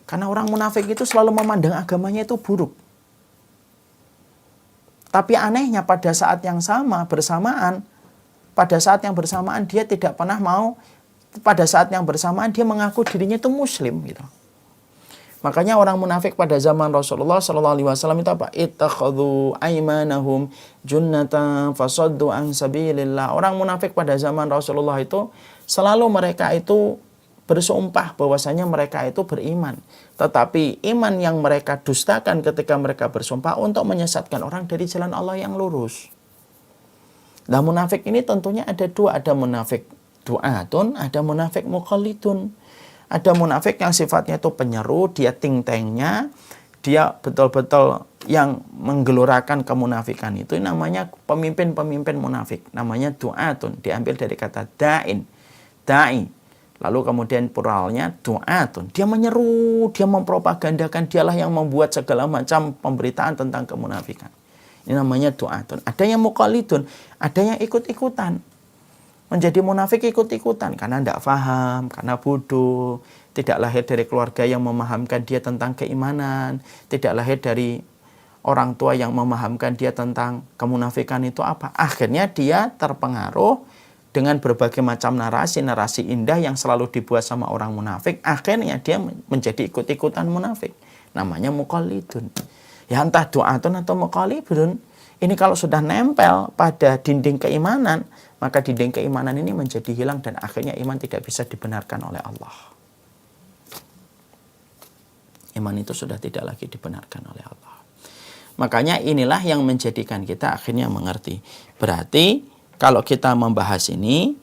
Karena orang munafik itu selalu memandang agamanya itu buruk. Tapi anehnya pada saat yang bersamaan dia tidak pernah mau, pada saat yang bersamaan dia mengaku dirinya itu muslim gitu. Makanya orang munafik pada zaman Rasulullah SAW itu apa? Ittakhadhu aymanahum junnatan fasaddu an sabilillah. Orang munafik pada zaman Rasulullah itu selalu mereka itu bersumpah bahwasanya mereka itu beriman. Tetapi iman yang mereka dustakan ketika mereka bersumpah untuk menyesatkan orang dari jalan Allah yang lurus. Nah, munafik ini tentunya ada dua. Ada munafik du'atun, ada munafik muqallidun. Ada munafik yang sifatnya itu penyeru, dia ting-tengnya, dia betul-betul yang menggelorakan kemunafikan itu namanya pemimpin-pemimpin munafik. Namanya du'atun, diambil dari kata da'i. Lalu kemudian pluralnya du'atun. Dia menyeru, dia mempropagandakan, dialah yang membuat segala macam pemberitaan tentang kemunafikan. Ini namanya du'atun. Ada yang muqallidun, ada yang ikut-ikutan. Menjadi munafik ikut-ikutan karena tidak paham, karena bodoh, tidak lahir dari keluarga yang memahamkan dia tentang keimanan, tidak lahir dari orang tua yang memahamkan dia tentang kemunafikan itu apa. Akhirnya dia terpengaruh dengan berbagai macam narasi indah yang selalu dibuat sama orang munafik. Akhirnya dia menjadi ikut-ikutan munafik. Namanya muqallidun. Ya entah du'atun atau muqallidun. Ini kalau sudah nempel pada dinding keimanan, maka dinding keimanan ini menjadi hilang dan akhirnya iman tidak bisa dibenarkan oleh Allah. Iman itu sudah tidak lagi dibenarkan oleh Allah. Makanya inilah yang menjadikan kita akhirnya mengerti. Berarti kalau kita membahas ini,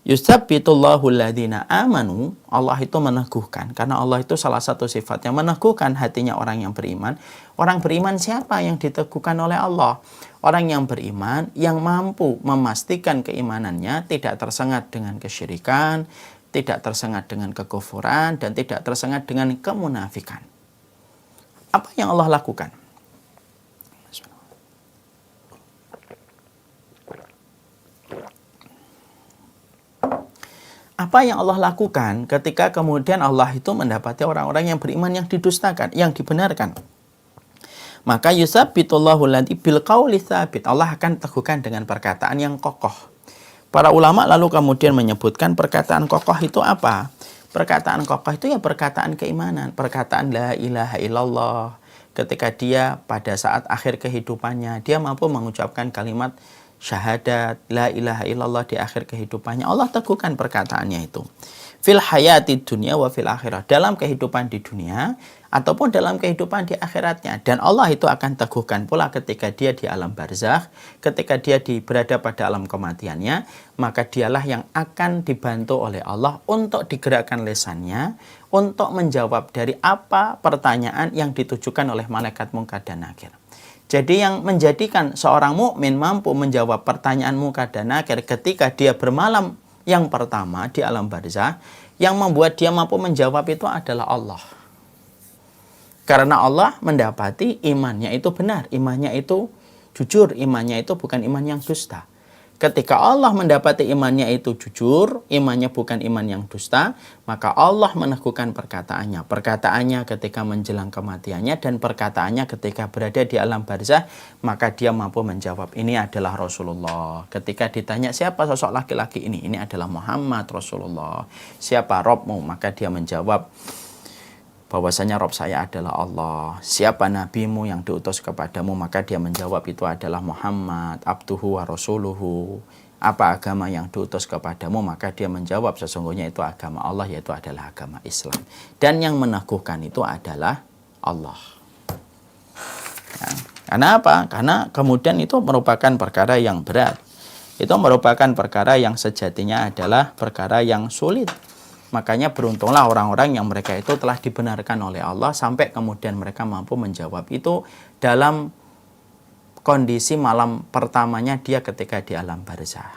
yusabbitullahu alladhina amanu, Allah itu meneguhkan. Karena Allah itu salah satu sifatnya meneguhkan hatinya orang yang beriman. Orang beriman siapa yang diteguhkan oleh Allah? Orang yang beriman yang mampu memastikan keimanannya tidak tersengat dengan kesyirikan, tidak tersengat dengan kekufuran, dan tidak tersengat dengan kemunafikan. Apa yang Allah lakukan? Apa yang Allah lakukan ketika kemudian Allah itu mendapati orang-orang yang beriman yang didustakan, yang dibenarkan? Maka yusabbitullahu alladzi bil qauli tsabit. Allah akan teguhkan dengan perkataan yang kokoh. Para ulama lalu kemudian menyebutkan perkataan kokoh itu apa? Perkataan kokoh itu ya perkataan keimanan, perkataan la ilaha illallah. ketika dia pada saat akhir kehidupannya, dia mampu mengucapkan kalimat syahadat, la ilaha illallah di akhir kehidupannya. Allah teguhkan perkataannya itu. Fil hayati dunia wa fil akhirah. Dalam kehidupan di dunia ataupun dalam kehidupan di akhiratnya. Dan Allah itu akan teguhkan pula ketika dia di alam barzakh, ketika dia berada pada alam kematiannya, maka dialah yang akan dibantu oleh Allah untuk digerakkan lesannya, untuk menjawab dari apa pertanyaan yang ditujukan oleh malaikat Munkar dan Nakir. Jadi yang menjadikan seorang mukmin mampu menjawab pertanyaan Munkar dan Nakir ketika dia bermalam yang pertama di alam barzakh, yang membuat dia mampu menjawab itu adalah Allah. Karena Allah mendapati imannya itu benar, imannya itu jujur, imannya itu bukan iman yang dusta. Ketika Allah mendapati imannya itu jujur, imannya bukan iman yang dusta, maka Allah meneguhkan perkataannya. Perkataannya ketika menjelang kematiannya dan perkataannya ketika berada di alam barzakh, maka dia mampu menjawab, ini adalah Rasulullah. Ketika ditanya siapa sosok laki-laki ini adalah Muhammad Rasulullah. Siapa Robmu? Maka dia menjawab, bahwasanya Rob saya adalah Allah. Siapa nabimu yang diutus kepadamu? Maka dia menjawab, itu adalah Muhammad, abduhu wa rasuluhu. Apa agama yang diutus kepadamu? Maka dia menjawab, sesungguhnya itu agama Allah, yaitu adalah agama Islam. Dan yang meneguhkan itu adalah Allah. Ya. Karena apa? Karena kemudian itu merupakan perkara yang berat. Itu merupakan perkara yang sejatinya adalah perkara yang sulit. Makanya beruntunglah orang-orang yang mereka itu telah dibenarkan oleh Allah sampai kemudian mereka mampu menjawab itu dalam kondisi malam pertamanya dia ketika di alam barzakh.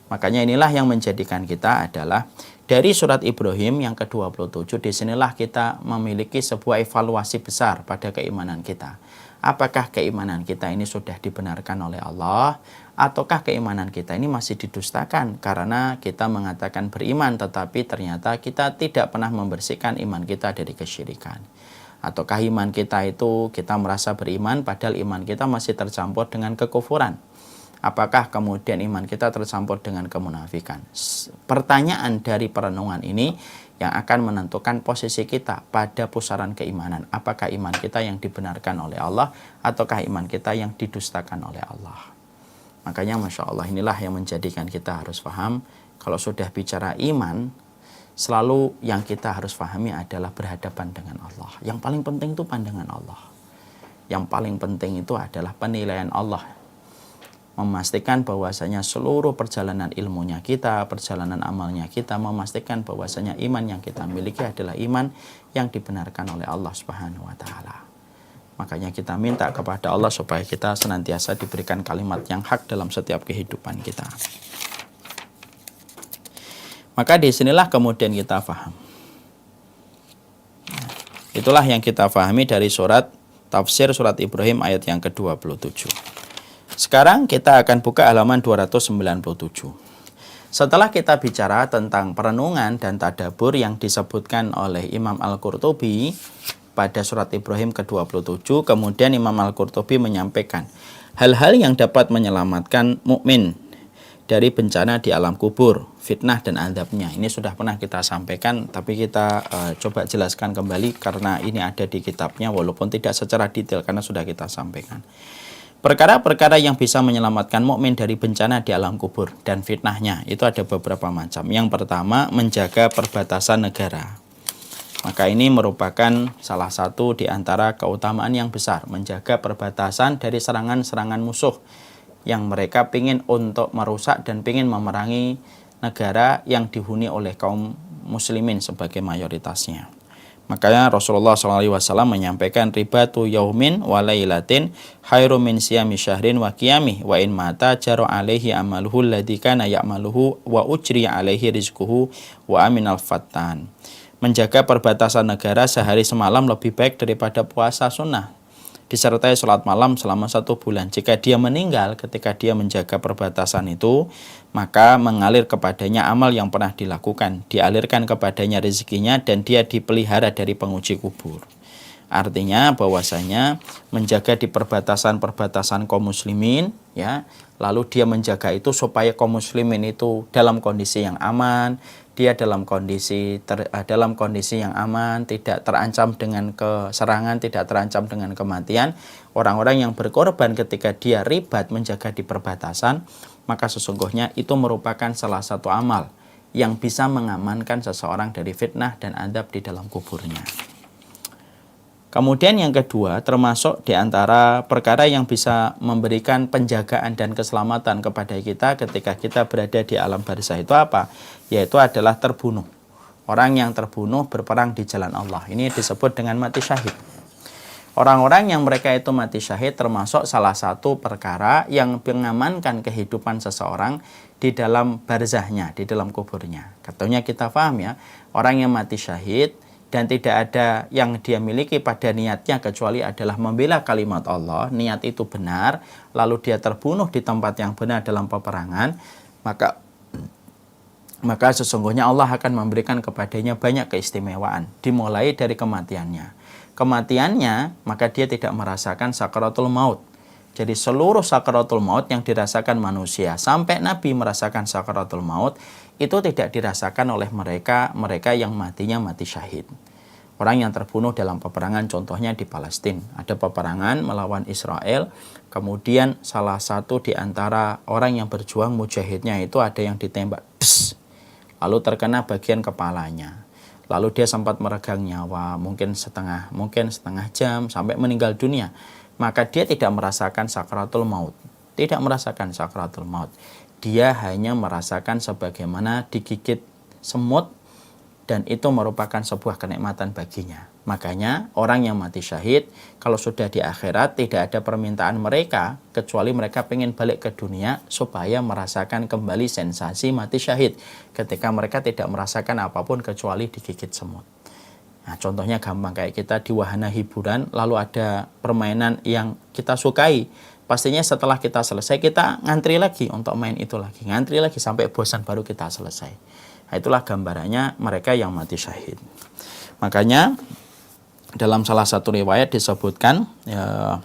Makanya inilah yang menjadikan kita adalah dari surat Ibrahim yang ke-27, disinilah kita memiliki sebuah evaluasi besar pada keimanan kita. Apakah keimanan kita ini sudah dibenarkan oleh Allah, ataukah keimanan kita ini masih didustakan karena kita mengatakan beriman tetapi ternyata kita tidak pernah membersihkan iman kita dari kesyirikan. Ataukah iman kita itu kita merasa beriman padahal iman kita masih tercampur dengan kekufuran. Apakah kemudian iman kita tercampur dengan kemunafikan? Pertanyaan dari perenungan ini yang akan menentukan posisi kita pada pusaran keimanan. Apakah iman kita yang dibenarkan oleh Allah ataukah iman kita yang didustakan oleh Allah? Makanya Masya Allah, inilah yang menjadikan kita harus paham kalau sudah bicara iman, selalu yang kita harus pahami adalah berhadapan dengan Allah. Yang paling penting itu pandangan Allah. Yang paling penting itu adalah penilaian Allah. Memastikan bahwasanya seluruh perjalanan ilmunya kita, perjalanan amalnya kita, memastikan bahwasanya iman yang kita miliki adalah iman yang dibenarkan oleh Allah Subhanahu wa taala. Makanya kita minta kepada Allah supaya kita senantiasa diberikan kalimat yang hak dalam setiap kehidupan kita. Maka disinilah kemudian kita paham. Itulah yang kita pahami dari surat tafsir surat Ibrahim ayat yang ke-27. Sekarang kita akan buka halaman 297. Setelah kita bicara tentang perenungan dan tadabbur yang disebutkan oleh Imam Al-Qurtubi pada surat Ibrahim ke-27, kemudian Imam Al-Qurtubi menyampaikan hal-hal yang dapat menyelamatkan mukmin dari bencana di alam kubur, fitnah dan azabnya. Ini sudah pernah kita sampaikan, tapi kita coba jelaskan kembali karena ini ada di kitabnya walaupun tidak secara detail karena sudah kita sampaikan. Perkara-perkara yang bisa menyelamatkan mukmin dari bencana di alam kubur dan fitnahnya itu ada beberapa macam. Yang pertama, menjaga perbatasan negara. Maka ini merupakan salah satu di antara keutamaan yang besar, menjaga perbatasan dari serangan-serangan musuh yang mereka ingin untuk merusak dan ingin memerangi negara yang dihuni oleh kaum muslimin sebagai mayoritasnya. Makanya Rasulullah SAW menyampaikan ribatu yaumin wa lailatin khairum min siyami syahrin wa qiyamih wa in mata jaru alaihi amaluhu alladhi kana ya'maluhu wa ujri alaihi rizquhu wa aminal fattan. Menjaga perbatasan negara sehari semalam lebih baik daripada puasa sunnah disertai sholat malam selama 1 bulan. Jika dia meninggal ketika dia menjaga perbatasan itu, maka mengalir kepadanya amal yang pernah dilakukan, dialirkan kepadanya rezekinya dan dia dipelihara dari penguji kubur. Artinya bahwasanya menjaga di perbatasan-perbatasan kaum muslimin, ya, lalu dia menjaga itu supaya kaum muslimin itu dalam kondisi yang aman, dia dalam kondisi yang aman, tidak terancam dengan keserangan, tidak terancam dengan kematian. Orang-orang yang berkorban ketika dia ribat menjaga di perbatasan, maka sesungguhnya itu merupakan salah satu amal yang bisa mengamankan seseorang dari fitnah dan adab di dalam kuburnya. Kemudian yang kedua, termasuk di antara perkara yang bisa memberikan penjagaan dan keselamatan kepada kita ketika kita berada di alam barzah itu apa? Yaitu adalah terbunuh. Orang yang terbunuh berperang di jalan Allah. Ini disebut dengan mati syahid. Orang-orang yang mereka itu mati syahid termasuk salah satu perkara yang mengamankan kehidupan seseorang di dalam barzahnya, di dalam kuburnya. Katanya kita paham ya, orang yang mati syahid dan tidak ada yang dia miliki pada niatnya kecuali adalah membela kalimat Allah, niat itu benar, lalu dia terbunuh di tempat yang benar dalam peperangan, maka sesungguhnya Allah akan memberikan kepadanya banyak keistimewaan, dimulai dari kematiannya. Kematiannya, maka dia tidak merasakan sakaratul maut. Jadi seluruh sakaratul maut yang dirasakan manusia, sampai Nabi merasakan sakaratul maut, itu tidak dirasakan oleh mereka yang matinya mati syahid. Orang yang terbunuh dalam peperangan, contohnya di Palestina. Ada peperangan melawan Israel, kemudian salah satu di antara orang yang berjuang mujahidnya itu ada yang ditembak, lalu terkena bagian kepalanya. Lalu dia sempat meregang nyawa, mungkin setengah jam, sampai meninggal dunia. Maka dia tidak merasakan sakaratul maut. Tidak merasakan sakaratul maut. Dia hanya merasakan sebagaimana digigit semut, dan itu merupakan sebuah kenikmatan baginya. Makanya orang yang mati syahid, kalau sudah di akhirat tidak ada permintaan mereka, kecuali mereka ingin balik ke dunia supaya merasakan kembali sensasi mati syahid. Ketika mereka tidak merasakan apapun kecuali digigit semut. Nah, contohnya gampang, kayak kita di wahana hiburan, lalu ada permainan yang kita sukai. Pastinya setelah kita selesai, kita ngantri lagi untuk main itu lagi. Ngantri lagi sampai bosan baru kita selesai. Nah, itulah gambarannya mereka yang mati syahid. Makanya dalam salah satu riwayat disebutkan ya,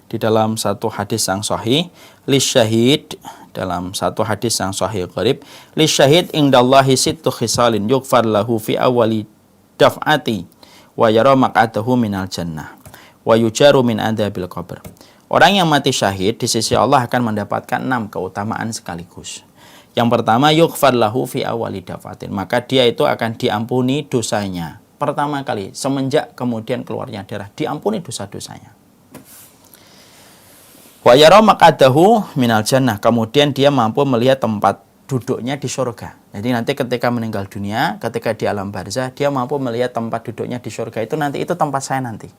di dalam satu hadis yang sahih, lisyahid, dalam satu hadis yang sahih qarib, lisyahid indallahi sittu khisalin yughfar lahu fi awali daf'ati wa yara maq'adahu minal jannah wa yujaru min adzabil qabr. Orang yang mati syahid di sisi Allah akan mendapatkan 6 keutamaan sekaligus. Yang pertama, yughfar lahu fi awali dafatin, maka dia itu akan diampuni dosanya. Pertama kali, semenjak kemudian keluarnya darah, diampuni dosa-dosanya. Wa yara maq'adahu minal jannah, kemudian dia mampu melihat tempat duduknya di surga. Jadi nanti ketika meninggal dunia, ketika di alam barzah, dia mampu melihat tempat duduknya di surga. Itu nanti, itu tempat saya nanti.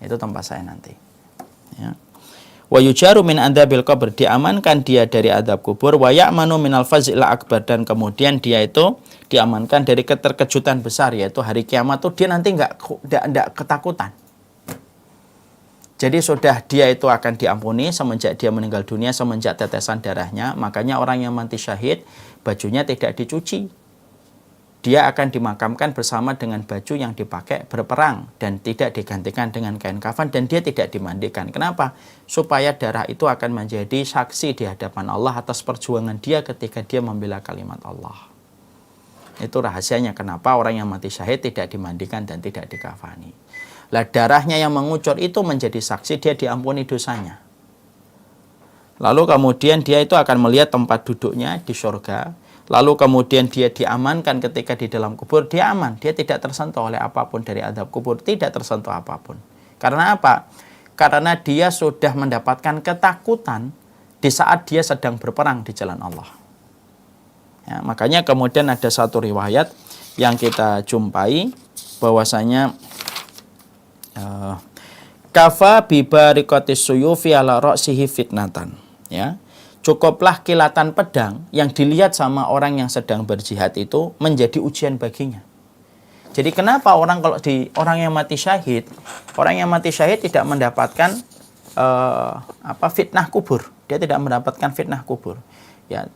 Itu tempat saya nanti. Ya. Wa yujaru min adzabil qabr, diamankan dia dari adab kubur, wa ya'manu minal fazil akbar, dan kemudian dia itu diamankan dari keterkejutan besar, yaitu hari kiamat tuh dia nanti enggak ketakutan. Jadi sudah dia itu akan diampuni semenjak dia meninggal dunia, semenjak tetesan darahnya. Makanya orang yang mati syahid, bajunya tidak dicuci. Dia akan dimakamkan bersama dengan baju yang dipakai berperang dan tidak digantikan dengan kain kafan, dan dia tidak dimandikan. Kenapa? Supaya darah itu akan menjadi saksi di hadapan Allah atas perjuangan dia ketika dia membela kalimat Allah. Itu rahasianya kenapa orang yang mati syahid tidak dimandikan dan tidak dikafani. Lah, darahnya yang mengucur itu menjadi saksi dia diampuni dosanya. Lalu kemudian dia itu akan melihat tempat duduknya di surga. Lalu kemudian dia diamankan ketika di dalam kubur, dia aman, dia tidak tersentuh oleh apapun dari adab kubur, tidak tersentuh apapun. Karena apa? Karena dia sudah mendapatkan ketakutan di saat dia sedang berperang di jalan Allah. Ya, makanya kemudian ada satu riwayat yang kita jumpai bahwasanya kafa bibarikatis suyufi ala ra'sihi fitnatan, ya. Cukuplah kilatan pedang yang dilihat sama orang yang sedang berjihad itu menjadi ujian baginya. Jadi kenapa orang yang mati syahid tidak mendapatkan fitnah kubur. Dia tidak mendapatkan fitnah kubur. Ya,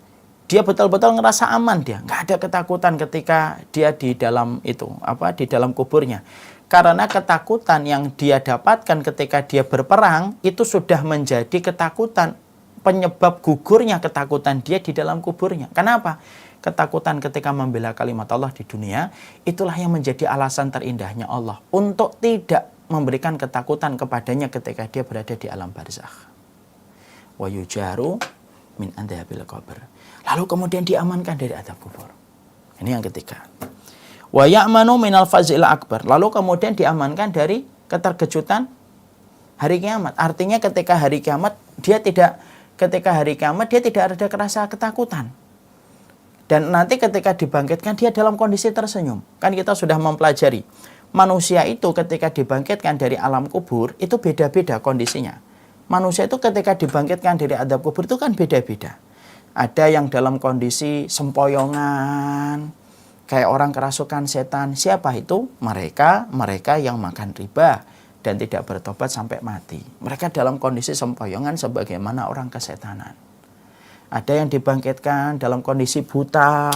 dia betul-betul ngerasa aman, dia nggak ada ketakutan ketika dia di dalam di dalam kuburnya. Karena ketakutan yang dia dapatkan ketika dia berperang itu sudah menjadi ketakutan, penyebab gugurnya ketakutan dia di dalam kuburnya. Kenapa? ketakutan ketika membela kalimat Allah di dunia, itulah yang menjadi alasan terindahnya Allah untuk tidak memberikan ketakutan kepadanya ketika dia berada di alam barzakh. Wa yujaru min adzabil qabr. Lalu kemudian diamankan dari azab kubur. Ini yang ketiga. Wa ya'manu minal fazil akbar. Lalu kemudian diamankan dari keterkejutan hari kiamat. Artinya ketika hari kiamat dia tidak ada rasa ketakutan. Dan nanti ketika dibangkitkan dia dalam kondisi tersenyum. Kan kita sudah mempelajari manusia itu ketika dibangkitkan dari alam kubur itu beda-beda kondisinya. Manusia itu ketika dibangkitkan dari azab kubur itu kan beda-beda. Ada yang dalam kondisi sempoyongan, kayak orang kerasukan setan. Siapa itu? Mereka yang makan riba dan tidak bertobat sampai mati. Mereka dalam kondisi sempoyongan sebagaimana orang kesetanan. Ada yang dibangkitkan dalam kondisi buta,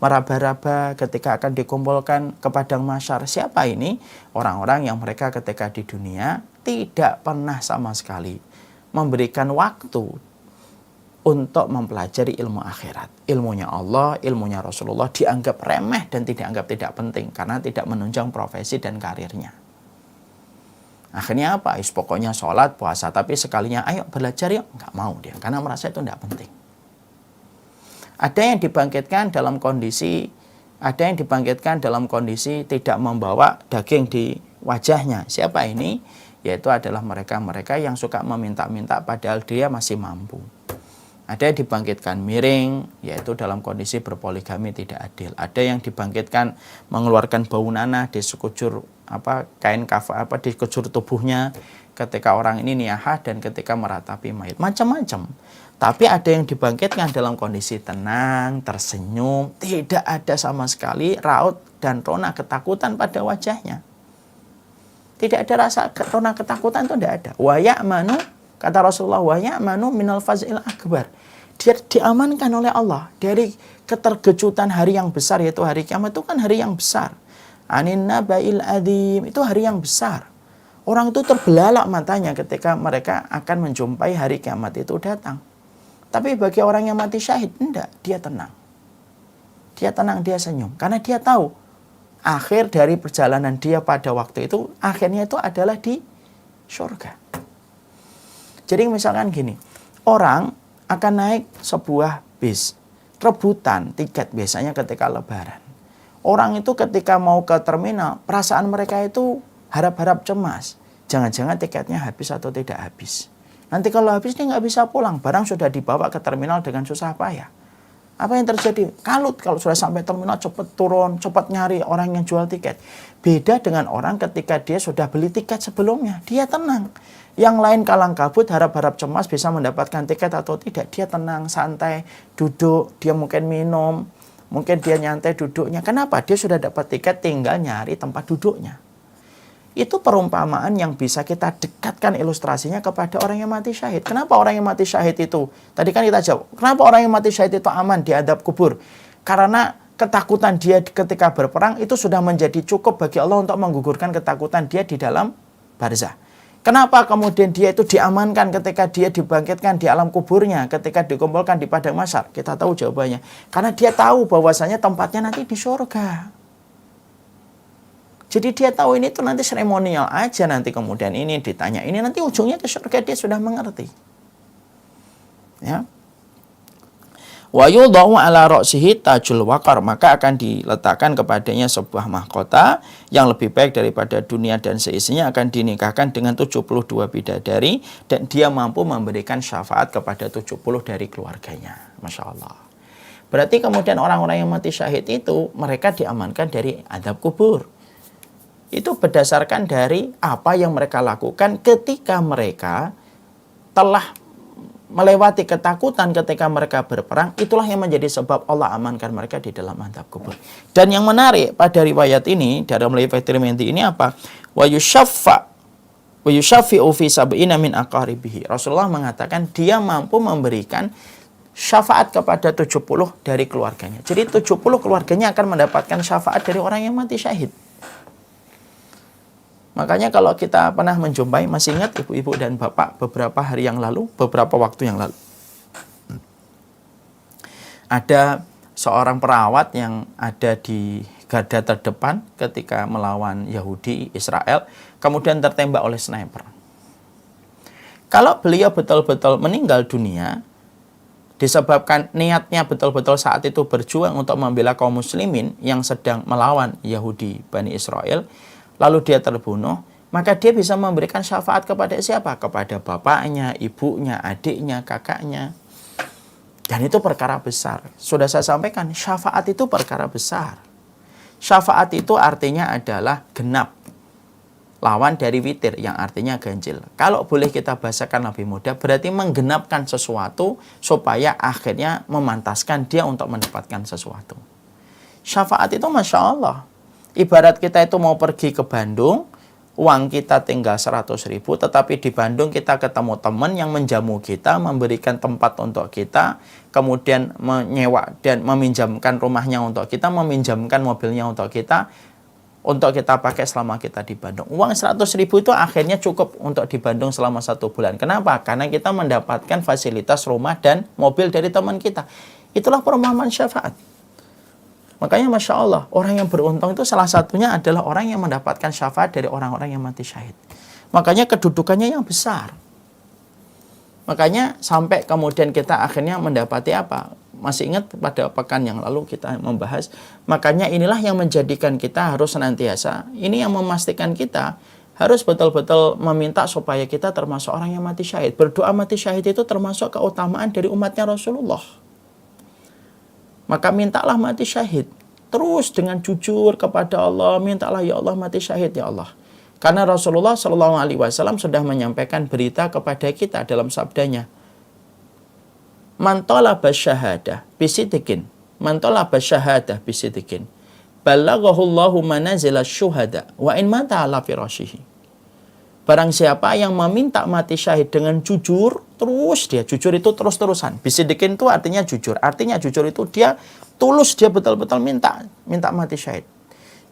meraba-raba ketika akan dikumpulkan ke padang mahsyar. Siapa ini? Orang-orang yang mereka ketika di dunia tidak pernah sama sekali memberikan waktu untuk mempelajari ilmu akhirat. Ilmunya Allah, ilmunya Rasulullah dianggap remeh dan dianggap tidak penting karena tidak menunjang profesi dan karirnya. Akhirnya apa? Pokoknya sholat, puasa, tapi sekalinya ayo belajar yuk. Nggak mau dia, karena merasa itu tidak penting. Ada yang dibangkitkan dalam kondisi tidak membawa daging di wajahnya. Siapa ini? Yaitu adalah mereka-mereka yang suka meminta-minta padahal dia masih mampu. Ada yang dibangkitkan miring, yaitu dalam kondisi berpoligami tidak adil. Ada yang dibangkitkan mengeluarkan bau nanah di sekujur kain kafa di sekujur tubuhnya ketika orang ini niyahah dan ketika meratapi mayit. Macam-macam. Tapi ada yang dibangkitkan dalam kondisi tenang, tersenyum, tidak ada sama sekali raut dan rona ketakutan pada wajahnya. Tidak ada rasa rona ketakutan, itu tidak ada. Wa ya'manu, kata Rasulullah, wa ya'manu minal fazil akbar. Dia diamankan oleh Allah dari keterkejutan hari yang besar, yaitu hari kiamat. Itu kan hari yang besar. Anin nabail adzim, itu hari yang besar. Orang itu terbelalak matanya ketika mereka akan menjumpai hari kiamat itu datang. Tapi bagi orang yang mati syahid, enggak, dia tenang. Dia tenang, dia senyum. Karena dia tahu, akhir dari perjalanan dia pada waktu itu, akhirnya itu adalah di surga. Jadi misalkan gini, orang akan naik sebuah bis, rebutan tiket biasanya ketika lebaran. Orang itu ketika mau ke terminal, perasaan mereka itu harap-harap cemas. Jangan-jangan tiketnya habis atau tidak habis. Nanti kalau habis dia nggak bisa pulang, barang sudah dibawa ke terminal dengan susah payah. Apa yang terjadi? Kalut kalau sudah sampai terminal, cepat turun, cepat nyari orang yang jual tiket. Beda dengan orang ketika dia sudah beli tiket sebelumnya, dia tenang. Yang lain kalang kabut, harap-harap cemas bisa mendapatkan tiket atau tidak. Dia tenang, santai, duduk, dia mungkin minum, mungkin dia nyantai duduknya. Kenapa? Dia sudah dapat tiket, tinggal nyari tempat duduknya. Itu perumpamaan yang bisa kita dekatkan ilustrasinya kepada orang yang mati syahid. Kenapa orang yang mati syahid itu? Tadi kan kita jawab, kenapa orang yang mati syahid itu aman di adab kubur? Karena ketakutan dia ketika berperang itu sudah menjadi cukup bagi Allah untuk menggugurkan ketakutan dia di dalam barzah. Kenapa kemudian dia itu diamankan ketika dia dibangkitkan di alam kuburnya, ketika dikumpulkan di padang mahsyar? Kita tahu jawabannya. Karena dia tahu bahwasanya tempatnya nanti di surga. Jadi dia tahu ini tuh nanti seremonial aja, nanti kemudian ini ditanya ini nanti ujungnya ke surga, dia sudah mengerti. Ya. Wa yudau ala ra'sihi tajul waqar, maka akan diletakkan kepadanya sebuah mahkota yang lebih baik daripada dunia dan seisinya, akan dinikahkan dengan 72 bidadari dan dia mampu memberikan syafaat kepada 70 dari keluarganya. Masya Allah. Berarti kemudian orang-orang yang mati syahid itu mereka diamankan dari azab kubur. Itu berdasarkan dari apa yang mereka lakukan ketika mereka telah melewati ketakutan ketika mereka berperang. Itulah yang menjadi sebab Allah amankan mereka di dalam azab kubur. Dan yang menarik pada riwayat ini, dalam riwayat Tirmidzi ini apa? Wa yushaffi'u fi sab'ina min aqaribihi. Rasulullah mengatakan dia mampu memberikan syafaat kepada 70 dari keluarganya. Jadi 70 keluarganya akan mendapatkan syafaat dari orang yang mati syahid. Makanya kalau kita pernah menjumpai, masih ingat ibu-ibu dan bapak beberapa hari yang lalu, beberapa waktu yang lalu, ada seorang perawat yang ada di garda terdepan ketika melawan Yahudi Israel, kemudian tertembak oleh sniper. Kalau beliau betul-betul meninggal dunia, disebabkan niatnya betul-betul saat itu berjuang untuk membela kaum muslimin yang sedang melawan Yahudi Bani Israel, lalu dia terbunuh, maka dia bisa memberikan syafaat kepada siapa? Kepada bapaknya, ibunya, adiknya, kakaknya. Dan itu perkara besar. Sudah saya sampaikan, syafaat itu perkara besar. Syafaat itu artinya adalah genap. Lawan dari witir yang artinya ganjil. Kalau boleh kita bahasakan lebih mudah, berarti menggenapkan sesuatu supaya akhirnya memantaskan dia untuk mendapatkan sesuatu. Syafaat itu Masya Allah. Ibarat kita itu mau pergi ke Bandung, uang kita tinggal 100.000, tetapi di Bandung kita ketemu teman yang menjamu kita, memberikan tempat untuk kita, kemudian menyewa dan meminjamkan rumahnya untuk kita, meminjamkan mobilnya untuk kita pakai selama kita di Bandung. Uang 100.000 itu akhirnya cukup untuk di Bandung selama 1 bulan. Kenapa? Karena kita mendapatkan fasilitas rumah dan mobil dari teman kita. Itulah perumpamaan syafaat. Makanya Masya Allah, orang yang beruntung itu salah satunya adalah orang yang mendapatkan syafaat dari orang-orang yang mati syahid. Makanya kedudukannya yang besar. Makanya sampai kemudian kita akhirnya mendapati apa? Masih ingat pada pekan yang lalu kita membahas, makanya inilah yang menjadikan kita harus senantiasa, ini yang memastikan kita harus betul-betul meminta supaya kita termasuk orang yang mati syahid. Berdoa mati syahid itu termasuk keutamaan dari umatnya Rasulullah. Maka mintalah mati syahid. Terus dengan jujur kepada Allah, mintalah ya Allah mati syahid ya Allah. Karena Rasulullah SAW sudah menyampaikan berita kepada kita dalam sabdanya, man talaba syahadah bisidikin, man talaba syahadah bisidikin, balaghahullahu manazila syuhada wa in mata ala firashihi. Barang siapa yang meminta mati syahid dengan jujur, terus dia, jujur itu terus-terusan. Bisidikin itu artinya jujur. Artinya jujur itu dia tulus, dia betul-betul minta mati syahid.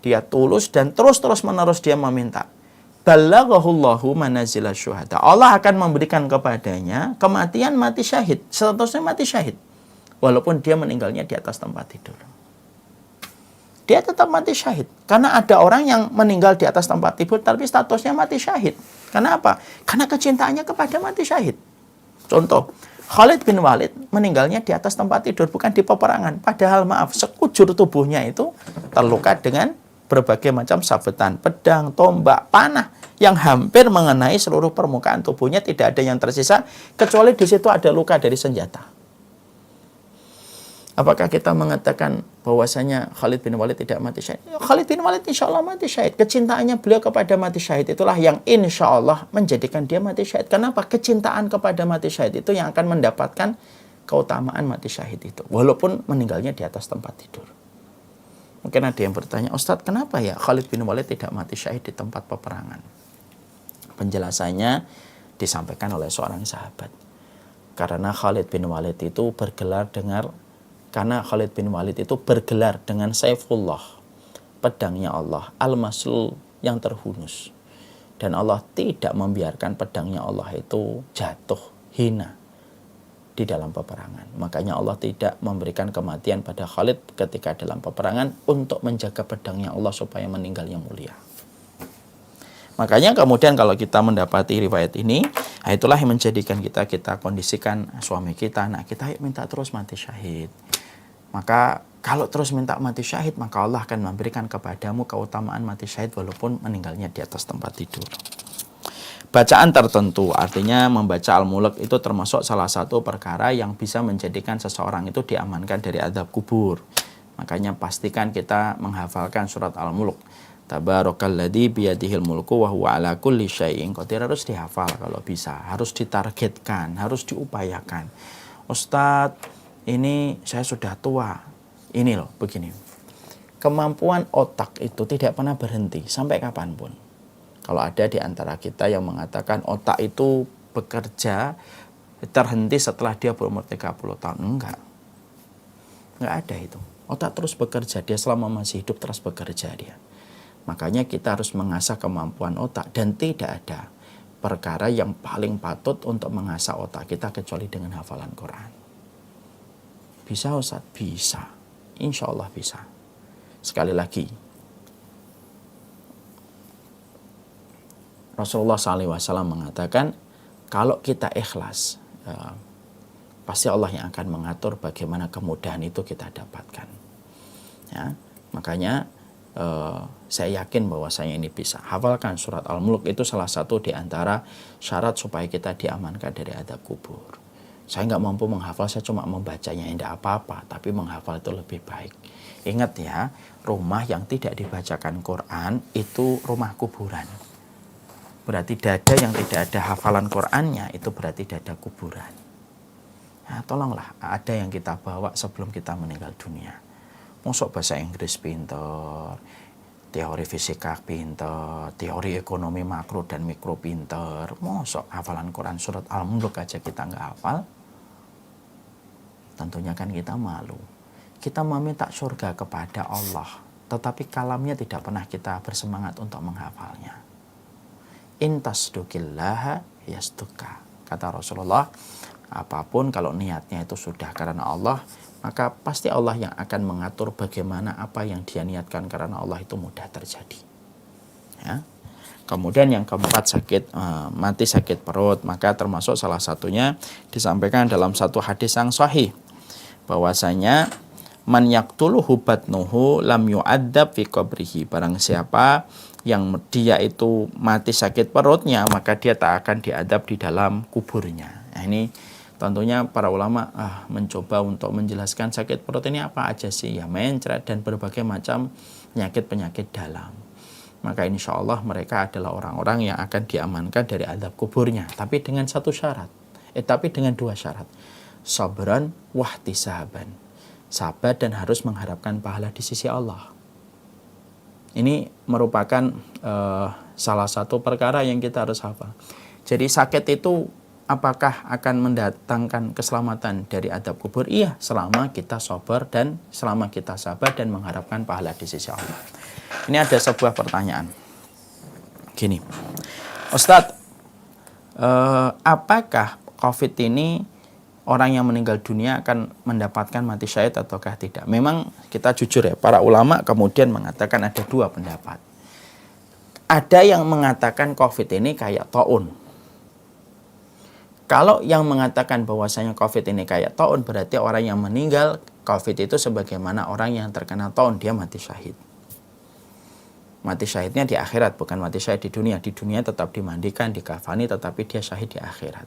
Dia tulus dan terus-terus menerus dia meminta. Balaghahullahu manazila syuhada. Allah akan memberikan kepadanya kematian mati syahid. Statusnya mati syahid. Walaupun dia meninggalnya di atas tempat tidur. Dia tetap mati syahid. Karena ada orang yang meninggal di atas tempat tidur tapi statusnya mati syahid. Karena apa? Karena kecintaannya kepada mati syahid. Contoh, Khalid bin Walid meninggalnya di atas tempat tidur, bukan di peperangan. Padahal maaf, sekujur tubuhnya itu terluka dengan berbagai macam sabetan, pedang, tombak, panah yang hampir mengenai seluruh permukaan tubuhnya. Tidak ada yang tersisa kecuali di situ ada luka dari senjata. Apakah kita mengatakan bahwasanya Khalid bin Walid tidak mati syahid? Khalid bin Walid insya Allah mati syahid. Kecintaannya beliau kepada mati syahid itulah yang insya Allah menjadikan dia mati syahid. Kenapa? Kecintaan kepada mati syahid itu yang akan mendapatkan keutamaan mati syahid itu. Walaupun meninggalnya di atas tempat tidur. Mungkin ada yang bertanya, Ustadz kenapa ya Khalid bin Walid tidak mati syahid di tempat peperangan? Penjelasannya disampaikan oleh seorang sahabat. Karena Khalid bin Walid itu bergelar dengan Saifullah, pedangnya Allah, Al-Maslul yang terhunus. Dan Allah tidak membiarkan pedangnya Allah itu jatuh, hina di dalam peperangan. Makanya Allah tidak memberikan kematian pada Khalid ketika dalam peperangan untuk menjaga pedangnya Allah supaya meninggalnya mulia. Makanya kemudian kalau kita mendapati riwayat ini, itulah yang menjadikan kita kondisikan suami kita, anak kita, yuk minta terus mati syahid. Maka kalau terus minta mati syahid, maka Allah akan memberikan kepadamu keutamaan mati syahid walaupun meninggalnya di atas tempat tidur. Bacaan tertentu, artinya membaca Al-Mulk itu termasuk salah satu perkara yang bisa menjadikan seseorang itu diamankan dari azab kubur. Makanya pastikan kita menghafalkan surat Al-Mulk. Tabarakalladzi biyadihil mulku wa huwa ala kulli syai'in qadir. Harus dihafal kalau bisa, harus ditargetkan, harus diupayakan. Ustadz, ini saya sudah tua. Ini loh, begini. Kemampuan otak itu tidak pernah berhenti sampai kapanpun. Kalau ada di antara kita yang mengatakan otak itu bekerja terhenti setelah dia berumur 30 tahun. Enggak ada itu. Otak terus bekerja, dia selama masih hidup terus bekerja dia. Makanya kita harus mengasah kemampuan otak. Dan tidak ada perkara yang paling patut untuk mengasah otak kita kecuali dengan hafalan Quran. Bisa Ustaz? Bisa. insya Allah bisa. Sekali lagi, Rasulullah SAW mengatakan, kalau kita ikhlas, pasti Allah yang akan mengatur bagaimana kemudahan itu kita dapatkan. Ya, makanya saya yakin bahwasanya ini bisa. Hafalkan surat Al-Mulk, itu salah satu di antara syarat supaya kita diamankan dari adab kubur. Saya nggak mampu menghafal, saya cuma membacanya, tidak apa-apa, tapi menghafal itu lebih baik. Ingat ya, rumah yang tidak dibacakan Quran itu rumah kuburan. Berarti dada yang tidak ada hafalan Qurannya itu berarti dada kuburan. Nah, tolonglah, ada yang kita bawa sebelum kita meninggal dunia. Masuk bahasa Inggris pinter, teori fisika pinter, teori ekonomi makro dan mikro pinter. Masuk hafalan Quran surat Al-Mulk aja kita nggak hafal. Tentunya kan kita malu. Kita meminta surga kepada Allah, tetapi kalamnya tidak pernah kita bersemangat untuk menghafalnya. Intasdukillaha yastuka. Kata Rasulullah, apapun kalau niatnya itu sudah karena Allah, maka pasti Allah yang akan mengatur bagaimana apa yang dia niatkan karena Allah itu mudah terjadi. Ya. Kemudian yang keempat, mati sakit perut, maka termasuk salah satunya disampaikan dalam satu hadis yang sahih, bahwasanya man yaqtuluhu batnuhu lam yu'adzab fi qabrihi. Barang siapa yang dia itu mati sakit perutnya, maka dia tak akan diadab di dalam kuburnya. Nah, ini tentunya para ulama mencoba untuk menjelaskan sakit perut ini apa aja sih, ya mencret dan berbagai macam penyakit-penyakit dalam. Maka insya Allah mereka adalah orang-orang yang akan diamankan dari azab kuburnya, tapi dengan satu syarat, tapi dengan dua syarat, sabran wahtisaban, sabar dan harus mengharapkan pahala di sisi Allah. Ini merupakan salah satu perkara yang kita harus hafal. Jadi sakit itu apakah akan mendatangkan keselamatan dari adab kubur? Iya, selama kita sabar dan mengharapkan pahala di sisi Allah. Ini ada sebuah pertanyaan. Gini, Ustadz, apakah COVID ini orang yang meninggal dunia akan mendapatkan mati syahid ataukah tidak? Memang kita jujur ya, para ulama kemudian mengatakan ada dua pendapat. Ada yang mengatakan COVID ini kayak taun. Kalau yang mengatakan bahwasanya COVID ini kayak taun, berarti orang yang meninggal COVID itu sebagaimana orang yang terkena taun, dia mati syahid. Mati syahidnya di akhirat, bukan mati syahid di dunia. Di dunia tetap dimandikan, dikafani, tetapi dia syahid di akhirat.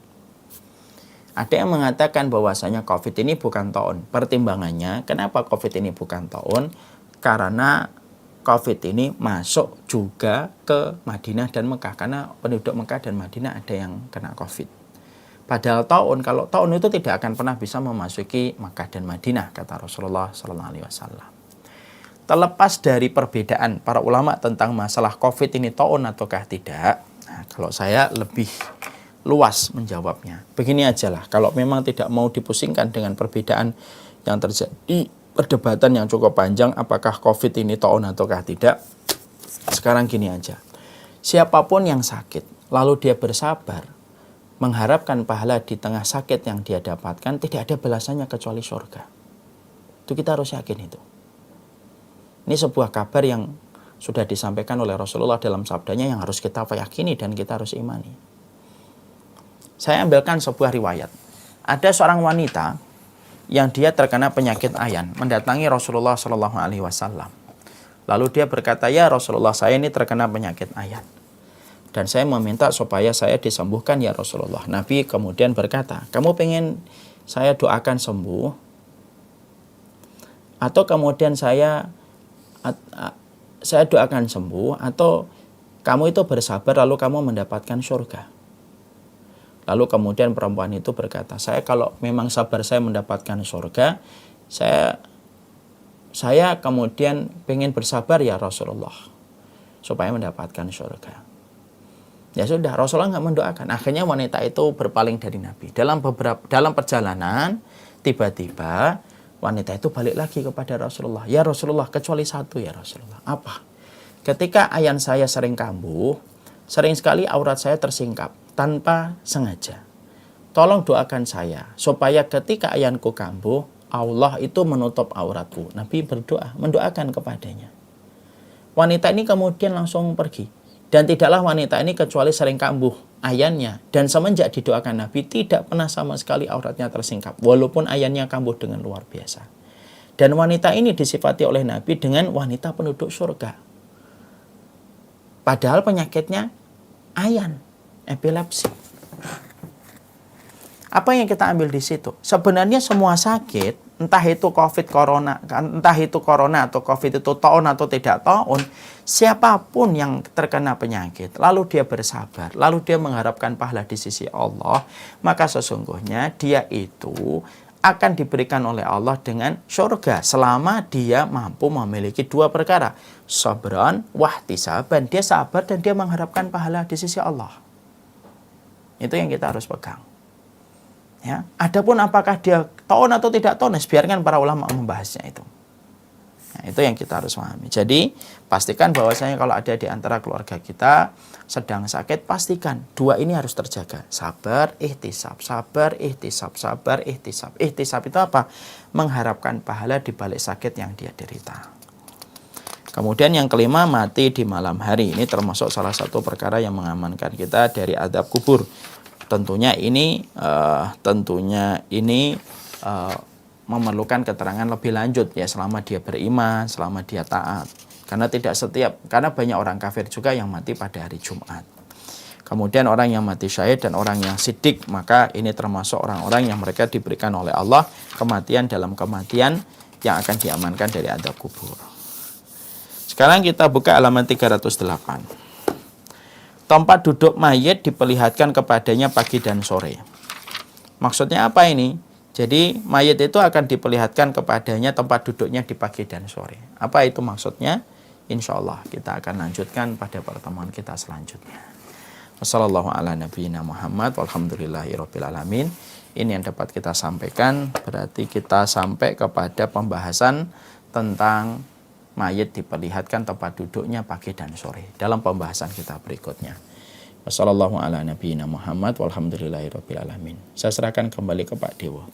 Ada yang mengatakan bahwasanya COVID ini bukan taun. Pertimbangannya, kenapa COVID ini bukan taun? Karena COVID ini masuk juga ke Madinah dan Mekah. Karena penduduk Mekah dan Madinah ada yang kena COVID. Padahal taun, kalau taun itu tidak akan pernah bisa memasuki Mekah dan Madinah, kata Rasulullah SAW. Terlepas dari perbedaan para ulama tentang masalah COVID ini taun ataukah tidak, nah, kalau saya lebih luas menjawabnya. Begini aja lah, kalau memang tidak mau dipusingkan dengan perbedaan yang terjadi, perdebatan yang cukup panjang, apakah COVID ini taun ataukah tidak, sekarang gini aja. Siapapun yang sakit, lalu dia bersabar, mengharapkan pahala di tengah sakit yang dia dapatkan, tidak ada balasannya kecuali surga. Itu kita harus yakin itu. Ini sebuah kabar yang sudah disampaikan oleh Rasulullah dalam sabdanya yang harus kita yakini dan kita harus imani. Saya ambilkan sebuah riwayat. Ada seorang wanita yang dia terkena penyakit ayan, mendatangi Rasulullah SAW. Lalu dia berkata, ya Rasulullah, saya ini terkena penyakit ayan. Dan saya meminta supaya saya disembuhkan ya Rasulullah. Nabi kemudian berkata, kamu pengen saya doakan sembuh? Atau kemudian saya doakan sembuh, atau kamu itu bersabar lalu kamu mendapatkan surga? Lalu kemudian perempuan itu berkata, saya kalau memang sabar saya mendapatkan surga, saya kemudian pengen bersabar ya Rasulullah supaya mendapatkan surga. Ya sudah, Rasulullah nggak mendoakan. Akhirnya wanita itu berpaling dari Nabi. Dalam perjalanan tiba-tiba wanita itu balik lagi kepada Rasulullah. Ya Rasulullah, kecuali satu ya Rasulullah. Apa? Ketika ayan saya sering kambuh, sering sekali aurat saya tersingkap tanpa sengaja. Tolong doakan saya supaya ketika ayanku kambuh, Allah itu menutup auratku. Nabi berdoa, mendoakan kepadanya. Wanita ini kemudian langsung pergi. Dan tidaklah wanita ini kecuali sering kambuh ayannya. Dan semenjak didoakan Nabi, tidak pernah sama sekali auratnya tersingkap. Walaupun ayannya kambuh dengan luar biasa. Dan wanita ini disifati oleh Nabi dengan wanita penduduk surga. Padahal penyakitnya ayan, epilepsi. Apa yang kita ambil di situ? Sebenarnya semua sakit, entah itu corona atau COVID itu taun atau tidak taun, siapapun yang terkena penyakit, lalu dia bersabar, lalu dia mengharapkan pahala di sisi Allah, maka sesungguhnya dia itu akan diberikan oleh Allah dengan surga selama dia mampu memiliki dua perkara, sabran wahtisaban. Dia sabar dan dia mengharapkan pahala di sisi Allah. Itu yang kita harus pegang. Ya, adapun apakah dia taun atau tidak taun, biarkan para ulama membahasnya itu. Nah, itu yang kita harus pahami. Jadi, pastikan bahwasanya kalau ada di antara keluarga kita sedang sakit, pastikan dua ini harus terjaga. Sabar, ihtisab, sabar, ihtisab, sabar, ihtisab. Ihtisab itu apa? Mengharapkan pahala di balik sakit yang dia derita. Kemudian yang kelima, mati di malam hari. Ini termasuk salah satu perkara yang mengamankan kita dari azab kubur. Tentunya ini memerlukan keterangan lebih lanjut ya, selama dia beriman, selama dia taat. Karena banyak orang kafir juga yang mati pada hari Jumat. Kemudian orang yang mati syahid dan orang yang sidik, maka ini termasuk orang-orang yang mereka diberikan oleh Allah kematian dalam kematian yang akan diamankan dari azab kubur. Sekarang kita buka halaman 308. Tempat duduk mayit diperlihatkan kepadanya pagi dan sore. Maksudnya apa ini? Jadi mayit itu akan diperlihatkan kepadanya tempat duduknya di pagi dan sore. Apa itu maksudnya? Insya Allah kita akan lanjutkan pada pertemuan kita selanjutnya. Wassalamualaikum. Ini yang dapat kita sampaikan. Berarti kita sampai kepada pembahasan tentang mayit diperlihatkan tempat duduknya pagi dan sore dalam pembahasan kita berikutnya. Wassalamualaikum. Saya serahkan kembali ke Pak Dewo.